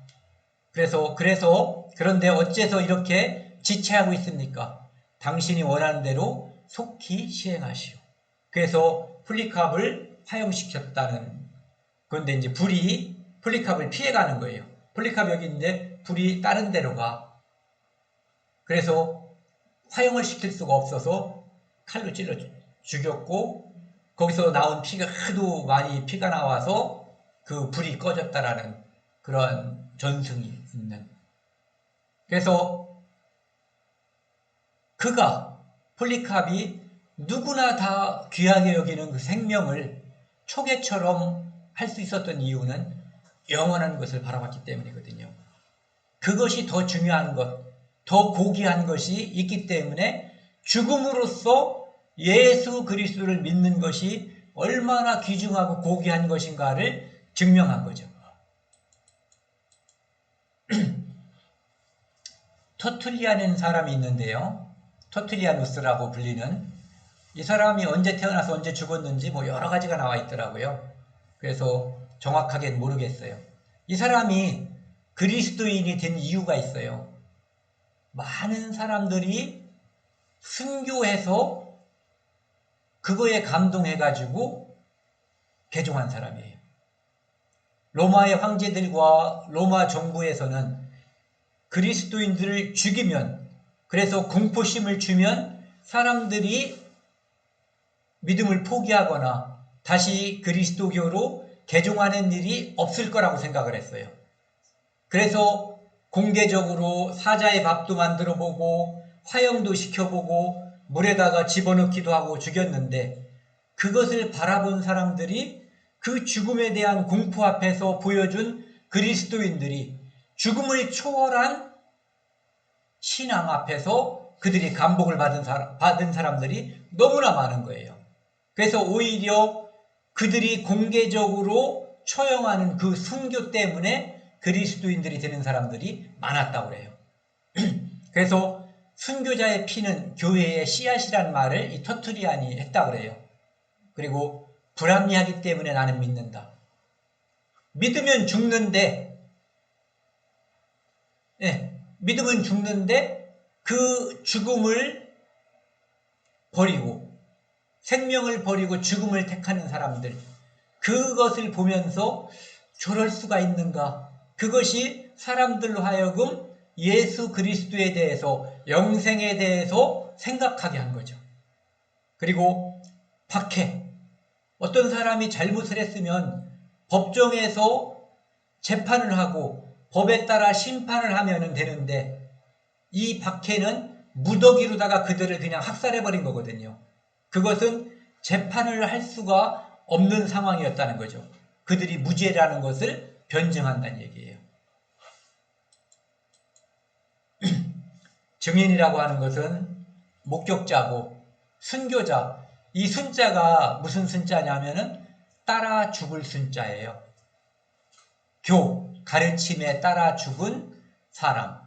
그런데 어째서 이렇게 지체하고 있습니까? 당신이 원하는 대로 속히 시행하시오. 그래서 폴리캅을 화형시켰다는. 그런데 이제 불이 폴리캅을 피해가는 거예요. 폴리캅 여기 있는데 불이 다른 데로 가. 그래서 화형을 시킬 수가 없어서 칼로 찔러 죽였고 거기서 나온 피가 하도 많이 피가 나와서 그 불이 꺼졌다라는 그런 전승이 있는. 그래서 폴리캅이 누구나 다 귀하게 여기는 그 생명을 초계처럼 할 수 있었던 이유는 영원한 것을 바라봤기 때문이거든요. 그것이 더 중요한 것, 더 고귀한 것이 있기 때문에 죽음으로써 예수 그리스도를 믿는 것이 얼마나 귀중하고 고귀한 것인가를 증명한 거죠. 터툴리안이라는 사람이 있는데요. 터툴리아누스라고 불리는 이 사람이 언제 태어나서 언제 죽었는지 뭐 여러 가지가 나와 있더라고요. 그래서 정확하게는 모르겠어요. 이 사람이 그리스도인이 된 이유가 있어요. 많은 사람들이 순교해서 그거에 감동해가지고 개종한 사람이에요. 로마의 황제들과 로마 정부에서는 그리스도인들을 죽이면, 그래서 공포심을 주면 사람들이 믿음을 포기하거나 다시 그리스도교로 개종하는 일이 없을 거라고 생각을 했어요. 그래서 공개적으로 사자의 밥도 만들어 보고 화형도 시켜보고 물에다가 집어넣기도 하고 죽였는데, 그것을 바라본 사람들이 그 죽음에 대한 공포 앞에서 보여준 그리스도인들이 죽음을 초월한 신앙 앞에서 그들이 감복을 받은 사람들이 너무나 많은 거예요. 그래서 오히려 그들이 공개적으로 처형하는 그 순교 때문에 그리스도인들이 되는 사람들이 많았다고 그래요. 그래서 순교자의 피는 교회의 씨앗이란 말을 이 터툴리안이 했다고 그래요. 그리고 불합리하기 때문에 나는 믿는다. 믿으면 죽는데, 믿으면 죽는데 그 죽음을 버리고 생명을 버리고 죽음을 택하는 사람들, 그것을 보면서 저럴 수가 있는가? 그것이 사람들로 하여금 예수 그리스도에 대해서, 영생에 대해서 생각하게 한 거죠. 그리고 박해. 어떤 사람이 잘못을 했으면 법정에서 재판을 하고 법에 따라 심판을 하면 되는데, 이 박해는 무더기로다가 그들을 그냥 학살해버린 거거든요. 그것은 재판을 할 수가 없는 상황이었다는 거죠. 그들이 무죄라는 것을 변증한다는 얘기예요. 증인이라고 하는 것은 목격자고 순교자, 이 순자가 무슨 순자냐면은 따라 죽을 순자예요. 가르침에 따라 죽은 사람.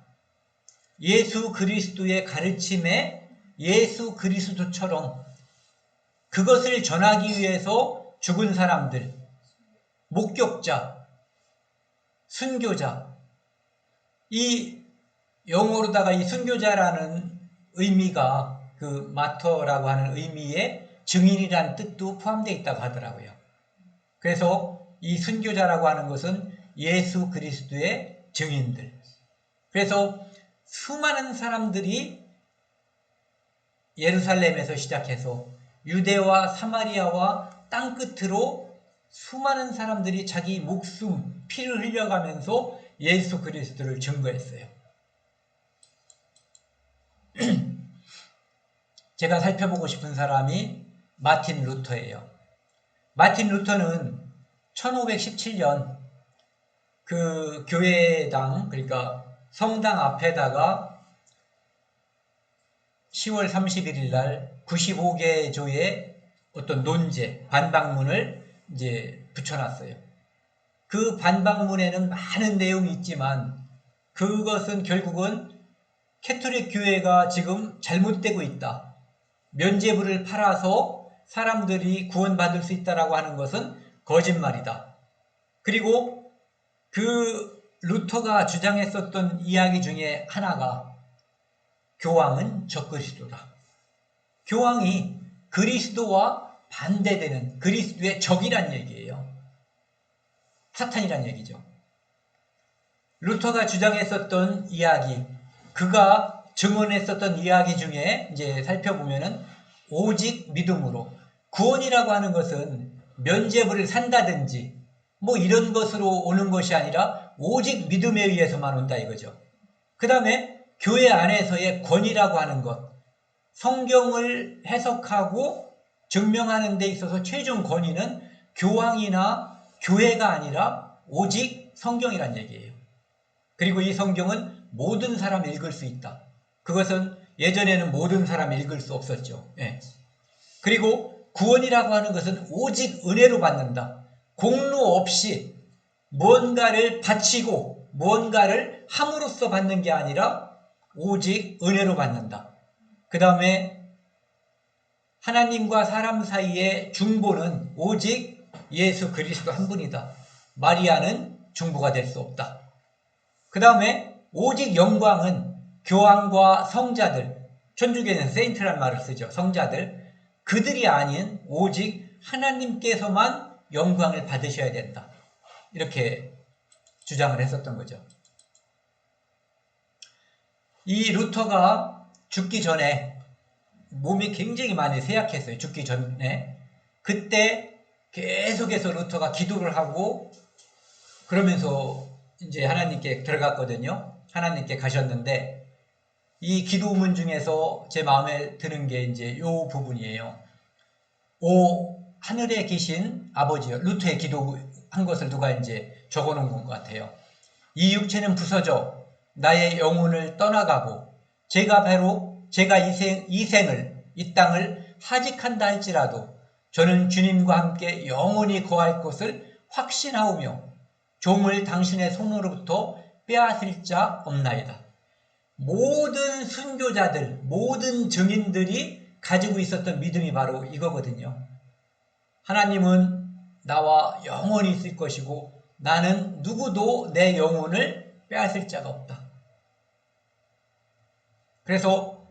예수 그리스도의 가르침에 예수 그리스도처럼 그것을 전하기 위해서 죽은 사람들, 목격자, 순교자. 이 영어로다가 이 순교자라는 의미가 그 마터라고 하는 의미의 증인이라는 뜻도 포함되어 있다고 하더라고요. 그래서 이 순교자라고 하는 것은 예수 그리스도의 증인들. 그래서 수많은 사람들이 예루살렘에서 시작해서 유대와 사마리아와 땅끝으로 수많은 사람들이 자기 목숨, 피를 흘려가면서 예수 그리스도를 증거했어요. 제가 살펴보고 싶은 사람이 마틴 루터예요. 마틴 루터는 1517년 그 교회당, 그러니까 성당 앞에다가 10월 31일 날 95개 조의 어떤 논제, 반박문을 이제 붙여놨어요. 그 반박문에는 많은 내용이 있지만 그것은 결국은 캐톨릭 교회가 지금 잘못되고 있다. 면죄부를 팔아서 사람들이 구원받을 수 있다라고 하는 것은 거짓말이다. 그리고 그 루터가 주장했었던 이야기 중에 하나가 교황은 적그리스도다. 교황이 그리스도와 반대되는 그리스도의 적이란 얘기예요. 사탄이란 얘기죠. 루터가 주장했었던 이야기, 그가 증언했었던 이야기 중에 이제 살펴보면은 오직 믿음으로, 구원이라고 하는 것은 면죄부를 산다든지 뭐 이런 것으로 오는 것이 아니라 오직 믿음에 의해서만 온다 이거죠. 그 다음에 교회 안에서의 권위라고 하는 것, 성경을 해석하고 증명하는 데 있어서 최종 권위는 교황이나 교회가 아니라 오직 성경이란 얘기예요. 그리고 이 성경은 모든 사람이 읽을 수 있다. 그것은 예전에는 모든 사람이 읽을 수 없었죠. 예. 그리고 구원이라고 하는 것은 오직 은혜로 받는다. 공로 없이 무언가를 바치고 무언가를 함으로써 받는 게 아니라 오직 은혜로 받는다. 그 다음에 하나님과 사람 사이의 중보는 오직 예수 그리스도 한 분이다. 마리아는 중보가 될 수 없다. 그 다음에 오직 영광은 교황과 성자들, 천주교에는 세인트란 말을 쓰죠. 성자들, 그들이 아닌 오직 하나님께서만 영광을 받으셔야 된다. 이렇게 주장을 했었던 거죠. 이 루터가 죽기 전에 몸이 굉장히 많이 쇠약했어요. 죽기 전에. 그때 계속해서 루터가 기도를 하고 그러면서 이제 하나님께 들어갔거든요. 하나님께 가셨는데 이 기도문 중에서 제 마음에 드는 게 이제 이 부분이에요. 오 하늘에 계신 아버지여, 루터의 기도한 것을 누가 이제 적어놓은 것 같아요. 이 육체는 부서져 나의 영혼을 떠나가고 제가 이 생을 이 땅을 하직한다 할지라도 저는 주님과 함께 영원히 거할 것을 확신하오며 종을 당신의 손으로부터 빼앗을 자 없나이다. 모든 순교자들, 모든 증인들이 가지고 있었던 믿음이 바로 이거거든요. 하나님은 나와 영원히 있을 것이고 나는 누구도 내 영혼을 빼앗을 자가 없다. 그래서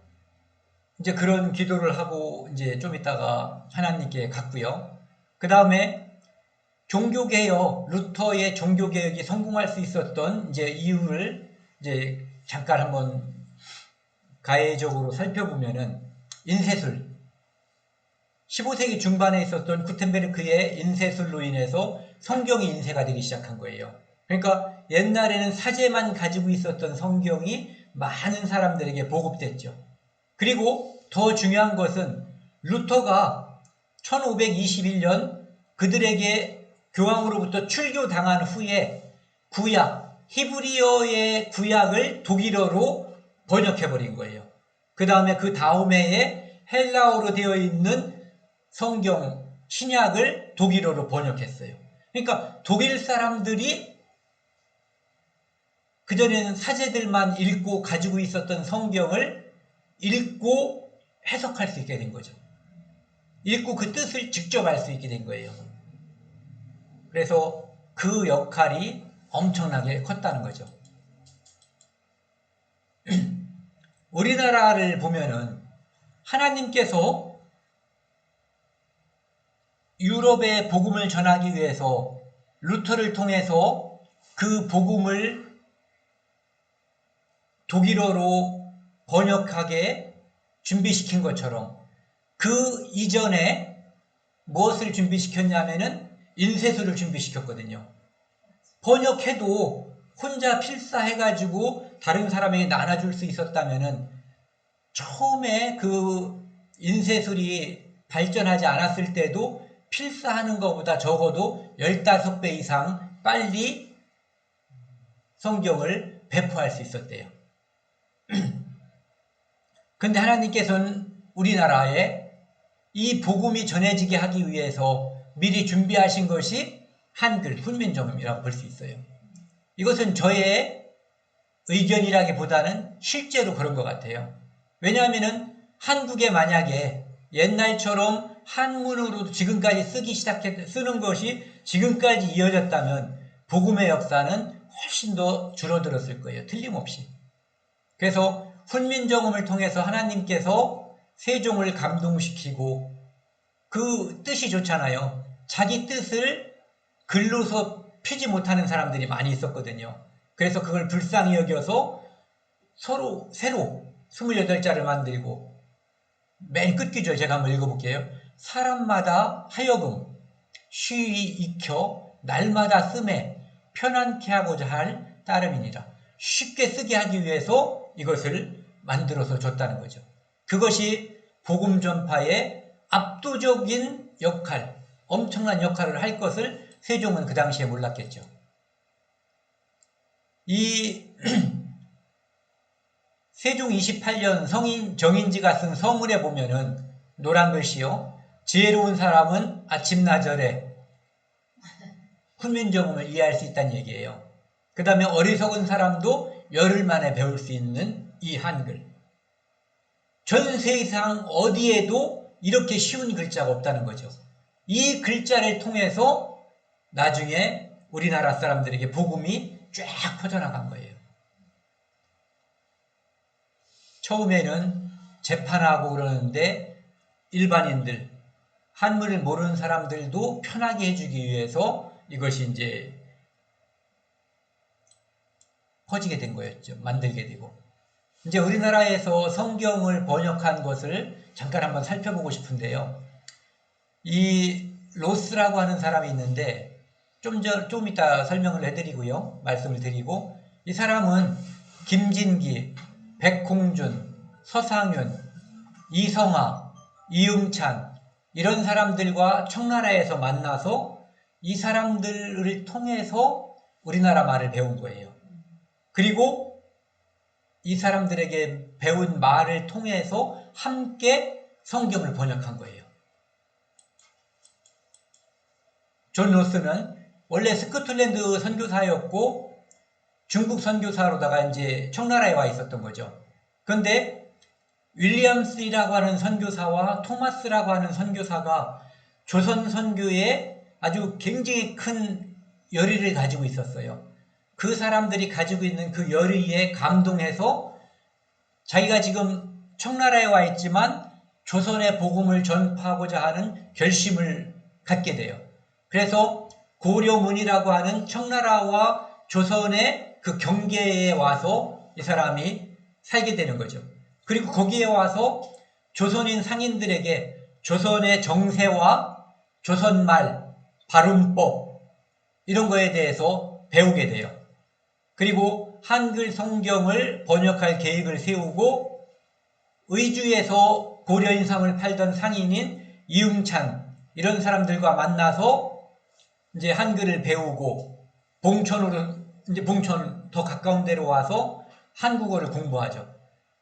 이제 그런 기도를 하고 이제 좀 있다가 하나님께 갔고요. 그 다음에 종교개혁, 루터의 종교개혁이 성공할 수 있었던 이제 이유를 이제 잠깐 한번 가해적으로 살펴보면은 인쇄술, 15세기 중반에 있었던 구텐베르크의 인쇄술로 인해서 성경이 인쇄가 되기 시작한 거예요. 그러니까 옛날에는 사제만 가지고 있었던 성경이 많은 사람들에게 보급됐죠. 그리고 더 중요한 것은 루터가 1521년 그들에게 교황으로부터 출교당한 후에 구약, 히브리어의 구약을 독일어로 번역해버린 거예요. 그 다음에 그 다음 해에 헬라어로 되어 있는 성경, 신약을 독일어로 번역했어요. 그러니까 독일 사람들이 그전에는 사제들만 읽고 가지고 있었던 성경을 읽고 해석할 수 있게 된 거죠. 읽고 그 뜻을 직접 알 수 있게 된 거예요. 그래서 그 역할이 엄청나게 컸다는 거죠. 우리나라를 보면은 하나님께서 유럽에 복음을 전하기 위해서 루터를 통해서 그 복음을 독일어로 번역하게 준비시킨 것처럼 그 이전에 무엇을 준비시켰냐면은 인쇄술을 준비시켰거든요. 번역해도 혼자 필사해가지고 다른 사람에게 나눠줄 수 있었다면은 처음에 그 인쇄술이 발전하지 않았을 때도 필사하는 것보다 적어도 15배 이상 빨리 성경을 배포할 수 있었대요. 근데 하나님께서는 우리나라에 이 복음이 전해지게 하기 위해서 미리 준비하신 것이 한글, 훈민정음이라고 볼 수 있어요. 이것은 저의 의견이라기보다는 실제로 그런 것 같아요. 왜냐하면 한국에 만약에 옛날처럼 한문으로 지금까지 쓰는 것이 지금까지 이어졌다면 복음의 역사는 훨씬 더 줄어들었을 거예요. 틀림없이. 그래서 훈민정음을 통해서 하나님께서 세종을 감동시키고 그 뜻이 좋잖아요. 자기 뜻을 글로서 피지 못하는 사람들이 많이 있었거든요. 그래서 그걸 불쌍히 여겨서 새로 28자를 만들고 맨 끝기죠. 제가 한번 읽어볼게요. 사람마다 하여금 쉬이 익혀 날마다 씀에 편안케 하고자 할 따름이니라. 쉽게 쓰게 하기 위해서 이것을 만들어서 줬다는 거죠. 그것이 복음 전파의 압도적인 역할, 엄청난 역할을 할 것을 세종은 그 당시에 몰랐겠죠. 이 세종 28년 성인 정인지가 쓴 서문에 보면은 노란 글씨요. 지혜로운 사람은 아침나절에 훈민정음을 이해할 수 있다는 얘기예요. 그 다음에 어리석은 사람도 열흘 만에 배울 수 있는 이 한글. 전 세상 어디에도 이렇게 쉬운 글자가 없다는 거죠. 이 글자를 통해서 나중에 우리나라 사람들에게 복음이 쫙 퍼져나간 거예요. 처음에는 재판하고 그러는데 일반인들, 한문을 모르는 사람들도 편하게 해주기 위해서 이것이 이제 퍼지게 된 거였죠. 만들게 되고. 이제 우리나라에서 성경을 번역한 것을 잠깐 한번 살펴보고 싶은데요. 이 로스라고 하는 사람이 있는데 좀 이따 설명을 해드리고요. 말씀을 드리고, 이 사람은 김진기, 백홍준, 서상윤, 이성화, 이응찬 이런 사람들과 청나라에서 만나서 이 사람들을 통해서 우리나라 말을 배운 거예요. 그리고 이 사람들에게 배운 말을 통해서 함께 성경을 번역한 거예요. 존 로스는 원래 스코틀랜드 선교사였고 중국 선교사로다가 이제 청나라에 와 있었던 거죠. 그런데 윌리엄스라고 하는 선교사와 토마스라고 하는 선교사가 조선 선교에 아주 굉장히 큰 열의를 가지고 있었어요. 그 사람들이 가지고 있는 그 열의에 감동해서 자기가 지금 청나라에 와 있지만 조선의 복음을 전파하고자 하는 결심을 갖게 돼요. 그래서 고려문이라고 하는 청나라와 조선의 그 경계에 와서 이 사람이 살게 되는 거죠. 그리고 거기에 와서 조선인 상인들에게 조선의 정세와 조선말, 발음법 이런 거에 대해서 배우게 돼요. 그리고 한글 성경을 번역할 계획을 세우고 의주에서 고려인삼을 팔던 상인인 이응찬 이런 사람들과 만나서 이제 한글을 배우고 봉천 더 가까운 데로 와서 한국어를 공부하죠.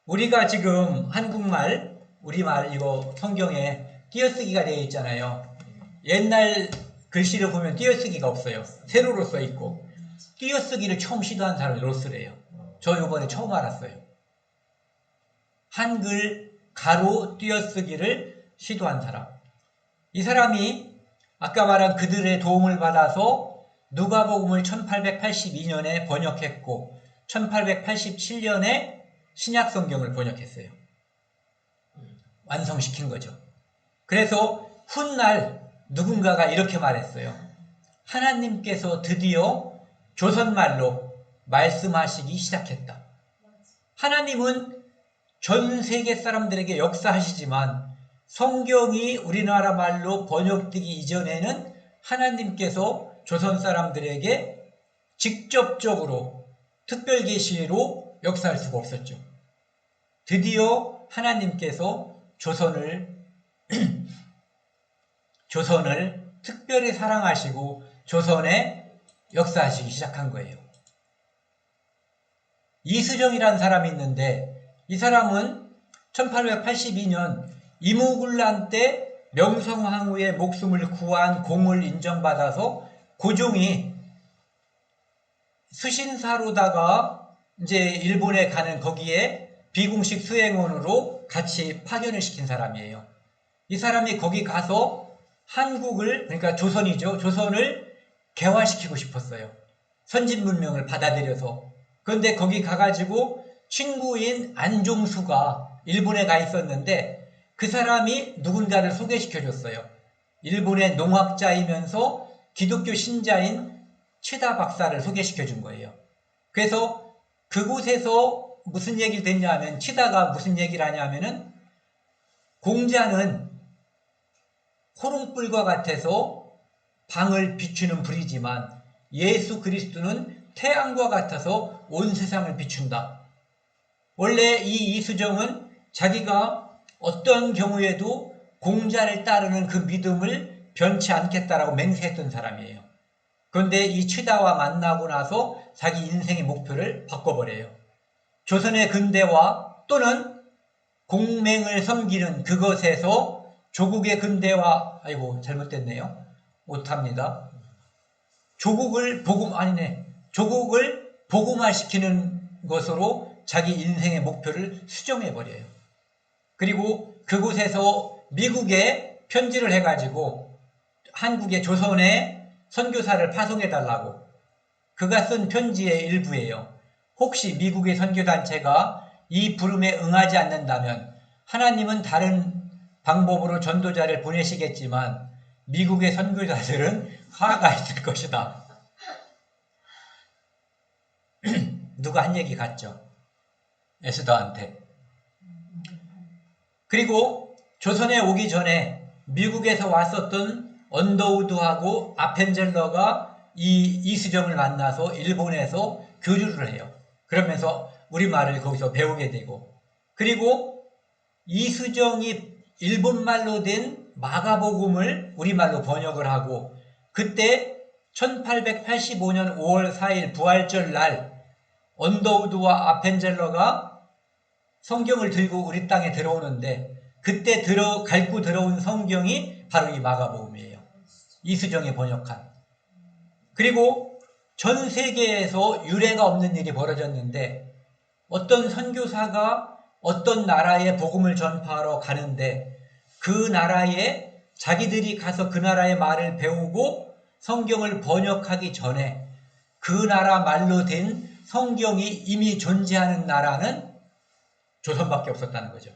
우리가 지금 한국말, 우리말 이거 성경에 띄어쓰기가 되어 있잖아요. 옛날 글씨를 보면 띄어쓰기가 없어요. 세로로 써 있고. 띄어쓰기를 처음 시도한 사람이 로스래요. 저 이번에 처음 알았어요. 한글 가로 띄어쓰기를 시도한 사람. 이 사람이 아까 말한 그들의 도움을 받아서 누가복음을 1882년에 번역했고 1887년에 신약성경을 번역했어요. 완성시킨 거죠. 그래서 훗날 누군가가 이렇게 말했어요. 하나님께서 드디어 조선말로 말씀하시기 시작했다. 하나님은 전 세계 사람들에게 역사하시지만 성경이 우리나라 말로 번역되기 이전에는 하나님께서 조선 사람들에게 직접적으로 특별 계시로 역사할 수가 없었죠. 드디어 하나님께서 조선을 특별히 사랑하시고 조선에 역사하시기 시작한 거예요. 이수정이라는 사람이 있는데 이 사람은 1882년 이무군란 때 명성황후의 목숨을 구한 공을 인정받아서 고종이 수신사로다가 이제 일본에 가는 거기에 비공식 수행원으로 같이 파견을 시킨 사람이에요. 이 사람이 거기 가서 한국을, 그러니까 조선이죠. 조선을 개화시키고 싶었어요. 선진 문명을 받아들여서. 그런데 거기 가가지고 친구인 안종수가 일본에 가 있었는데 그 사람이 누군가를 소개시켜줬어요. 일본의 농학자이면서 기독교 신자인 치다 박사를 소개시켜준 거예요. 그래서 그곳에서 무슨 얘기를 듣냐면, 치다가 무슨 얘기를 하냐면은, 공자는 호롱불과 같아서 방을 비추는 불이지만 예수 그리스도는 태양과 같아서 온 세상을 비춘다. 원래 이 이수정은 자기가 어떤 경우에도 공자를 따르는 그 믿음을 변치 않겠다라고 맹세했던 사람이에요. 그런데 이 치다와 만나고 나서 자기 인생의 목표를 바꿔버려요. 조선의 근대화 또는 공맹을 섬기는 그것에서 조국의 근대화, 아이고 잘못됐네요. 못합니다. 조국을 복음화시키는 것으로 자기 인생의 목표를 수정해버려요. 그리고 그곳에서 미국에 편지를 해가지고 한국의 조선에 선교사를 파송해달라고, 그가 쓴 편지의 일부예요. 혹시 미국의 선교단체가 이 부름에 응하지 않는다면 하나님은 다른 방법으로 전도자를 보내시겠지만 미국의 선교사들은 화가 있을 것이다. 누가 한 얘기 같죠? 에스더한테. 그리고 조선에 오기 전에 미국에서 왔었던 언더우드하고 아펜젤러가 이 이수정을 만나서 일본에서 교류를 해요. 그러면서 우리말을 거기서 배우게 되고, 그리고 이수정이 일본말로 된 마가복음을 우리말로 번역을 하고, 그때 1885년 5월 4일 부활절 날 언더우드와 아펜젤러가 성경을 들고 우리 땅에 들어오는데, 그때 갈고 들어온 성경이 바로 이 마가복음이에요. 이수정이 번역한. 그리고 전 세계에서 유례가 없는 일이 벌어졌는데, 어떤 선교사가 어떤 나라에 복음을 전파하러 가는데 그 나라에 자기들이 가서 그 나라의 말을 배우고 성경을 번역하기 전에 그 나라 말로 된 성경이 이미 존재하는 나라는 조선밖에 없었다는 거죠.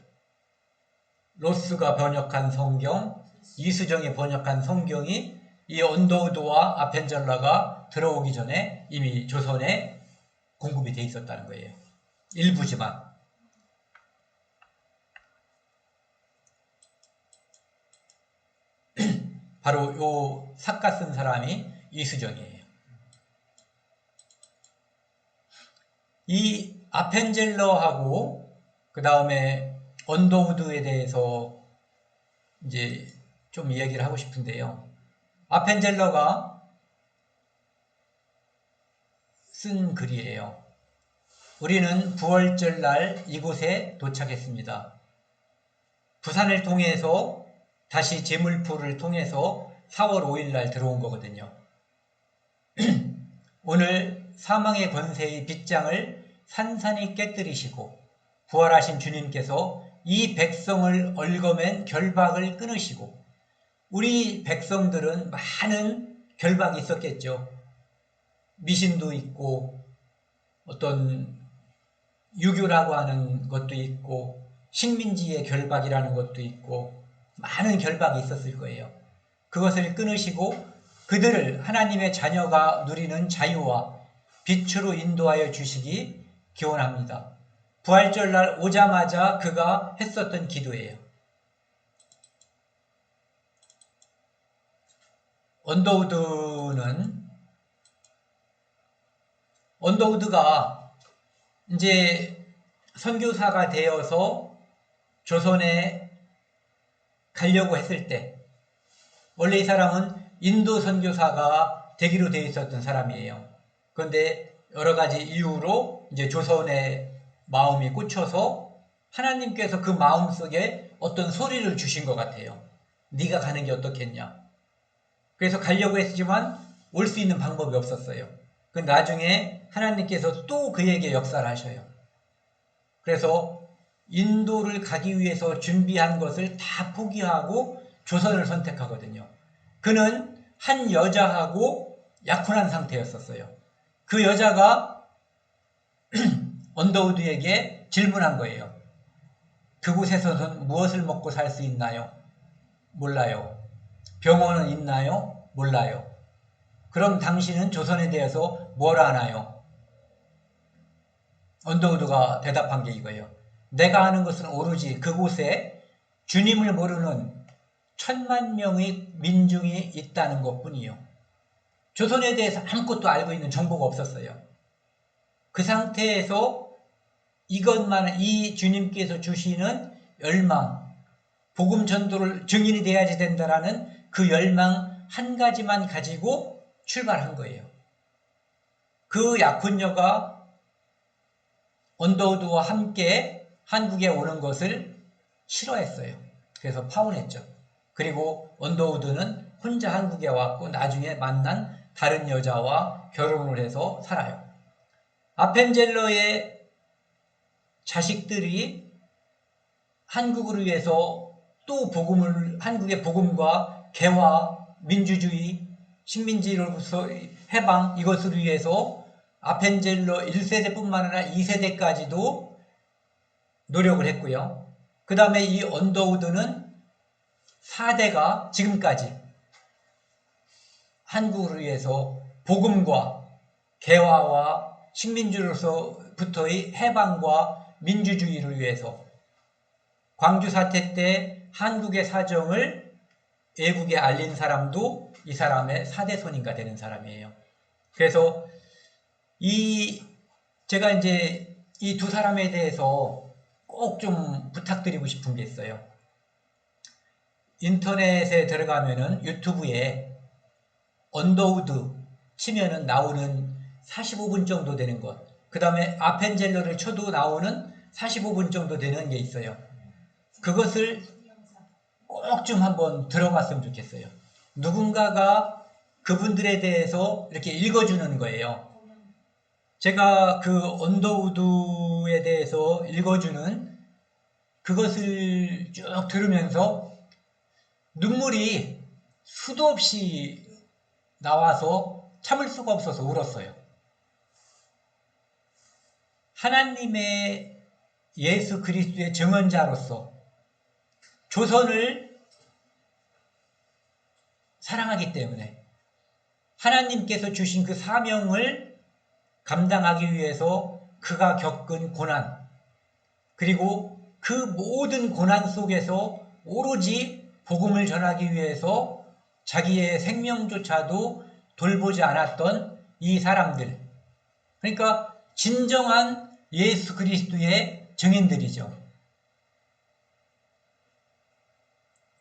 로스가 번역한 성경, 이수정이 번역한 성경이 이 언더우드와 아펜젤러가 들어오기 전에 이미 조선에 공급이 돼 있었다는 거예요. 일부지만. 바로 요 삭가 쓴 사람이 이수정이에요. 이 아펜젤러하고 그 다음에 언더우드에 대해서 이제 좀 이야기를 하고 싶은데요. 아펜젤러가 쓴 글이에요. 우리는 부활절 날 이곳에 도착했습니다. 부산을 통해서 다시 제물포를 통해서 4월 5일 날 들어온 거거든요. 오늘 사망의 권세의 빗장을 산산히 깨뜨리시고 부활하신 주님께서 이 백성을 얽어맨 결박을 끊으시고, 우리 백성들은 많은 결박이 있었겠죠. 미신도 있고 어떤 유교라고 하는 것도 있고 식민지의 결박이라는 것도 있고 많은 결박이 있었을 거예요. 그것을 끊으시고 그들을 하나님의 자녀가 누리는 자유와 빛으로 인도하여 주시기 기원합니다. 부활절날 오자마자 그가 했었던 기도예요. 언더우드가 이제 선교사가 되어서 조선에 가려고 했을 때, 원래 이 사람은 인도 선교사가 되기로 되어 있었던 사람이에요. 그런데 여러 가지 이유로 이제 조선의 마음이 꽂혀서 하나님께서 그 마음 속에 어떤 소리를 주신 것 같아요. 네가 가는 게 어떻겠냐. 그래서 가려고 했지만 올 수 있는 방법이 없었어요. 그 나중에 하나님께서 또 그에게 역사를 하셔요. 그래서 인도를 가기 위해서 준비한 것을 다 포기하고 조선을 선택하거든요. 그는 한 여자하고 약혼한 상태였었어요. 그 여자가 언더우드에게 질문한 거예요. 그곳에서는 무엇을 먹고 살 수 있나요? 몰라요. 병원은 있나요? 몰라요. 그럼 당신은 조선에 대해서 뭘 아나요? 언더우드가 대답한 게 이거예요. 내가 아는 것은 오로지 그곳에 주님을 모르는 1000만 명의 민중이 있다는 것뿐이요. 조선에 대해서 아무것도 알고 있는 정보가 없었어요. 그 상태에서 이것만, 이 주님께서 주시는 열망, 복음 전도를 증인이 돼야지 된다라는 그 열망 한 가지만 가지고 출발한 거예요. 그 약혼녀가 언더우드와 함께 한국에 오는 것을 싫어했어요. 그래서 파혼했죠. 그리고 언더우드는 혼자 한국에 왔고 나중에 만난 다른 여자와 결혼을 해서 살아요. 아펜젤러의 자식들이 한국을 위해서 또 한국의 복음과 개화, 민주주의, 식민지로부터 해방, 이것을 위해서 아펜젤러 1세대뿐만 아니라 2세대까지도 노력을 했고요. 그 다음에 이 언더우드는 4대가 지금까지 한국을 위해서 복음과 개화와 식민지로서부터의 해방과 민주주의를 위해서 광주 사태 때 한국의 사정을 외국에 알린 사람도 이 사람의 4대 손인가 되는 사람이에요. 그래서 제가 이제 이 두 사람에 대해서 꼭 좀 부탁드리고 싶은 게 있어요. 인터넷에 들어가면은 유튜브에 언더우드 치면은 나오는 45분 정도 되는 것, 그 다음에 아펜젤러를 쳐도 나오는 45분 정도 되는 게 있어요. 그것을 꼭 좀 한번 들어봤으면 좋겠어요. 누군가가 그분들에 대해서 이렇게 읽어주는 거예요. 제가 그 언더우드에 대해서 읽어주는 그것을 쭉 들으면서 눈물이 수도 없이 나와서 참을 수가 없어서 울었어요. 하나님의 예수 그리스도의 증언자로서 조선을 사랑하기 때문에 하나님께서 주신 그 사명을 감당하기 위해서 그가 겪은 고난, 그리고 그 모든 고난 속에서 오로지 복음을 전하기 위해서 자기의 생명조차도 돌보지 않았던 이 사람들, 그러니까 진정한 예수 그리스도의 증인들이죠.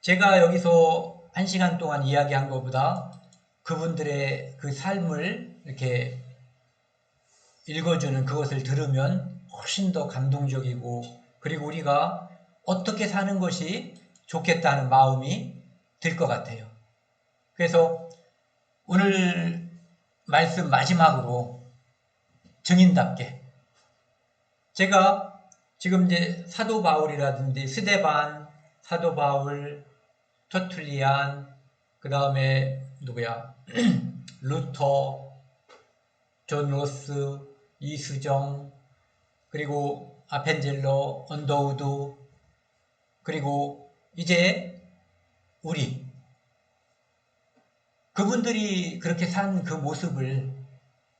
제가 여기서 1시간 동안 이야기한 것보다 그분들의 그 삶을 이렇게 읽어주는 그것을 들으면 훨씬 더 감동적이고, 그리고 우리가 어떻게 사는 것이 좋겠다는 마음이 들 것 같아요. 그래서 오늘 말씀 마지막으로 증인답게, 제가 지금 이제 사도 바울이라든지 스데반, 사도 바울, 터툴리안, 그 다음에 누구야? 루터, 존 로스, 이수정, 그리고 아펜젤러, 언더우드, 그리고 이제 우리 그분들이 그렇게 산 그 모습을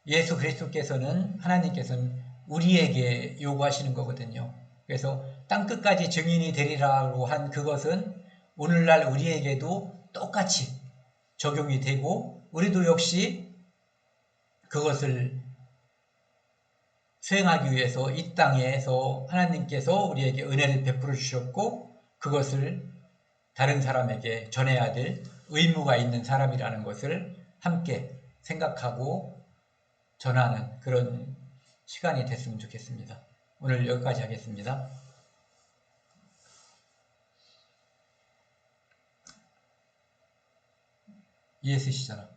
예수 그리스도께서는, 하나님께서는 우리에게 요구하시는 거거든요. 그래서 땅끝까지 증인이 되리라고 한 그것은 오늘날 우리에게도 똑같이 적용이 되고, 우리도 역시 그것을 수행하기 위해서 이 땅에서 하나님께서 우리에게 은혜를 베풀어 주셨고, 그것을 다른 사람에게 전해야 될 의무가 있는 사람이라는 것을 함께 생각하고 전하는 그런 시간이 됐으면 좋겠습니다. 오늘 여기까지 하겠습니다. ESC잖아.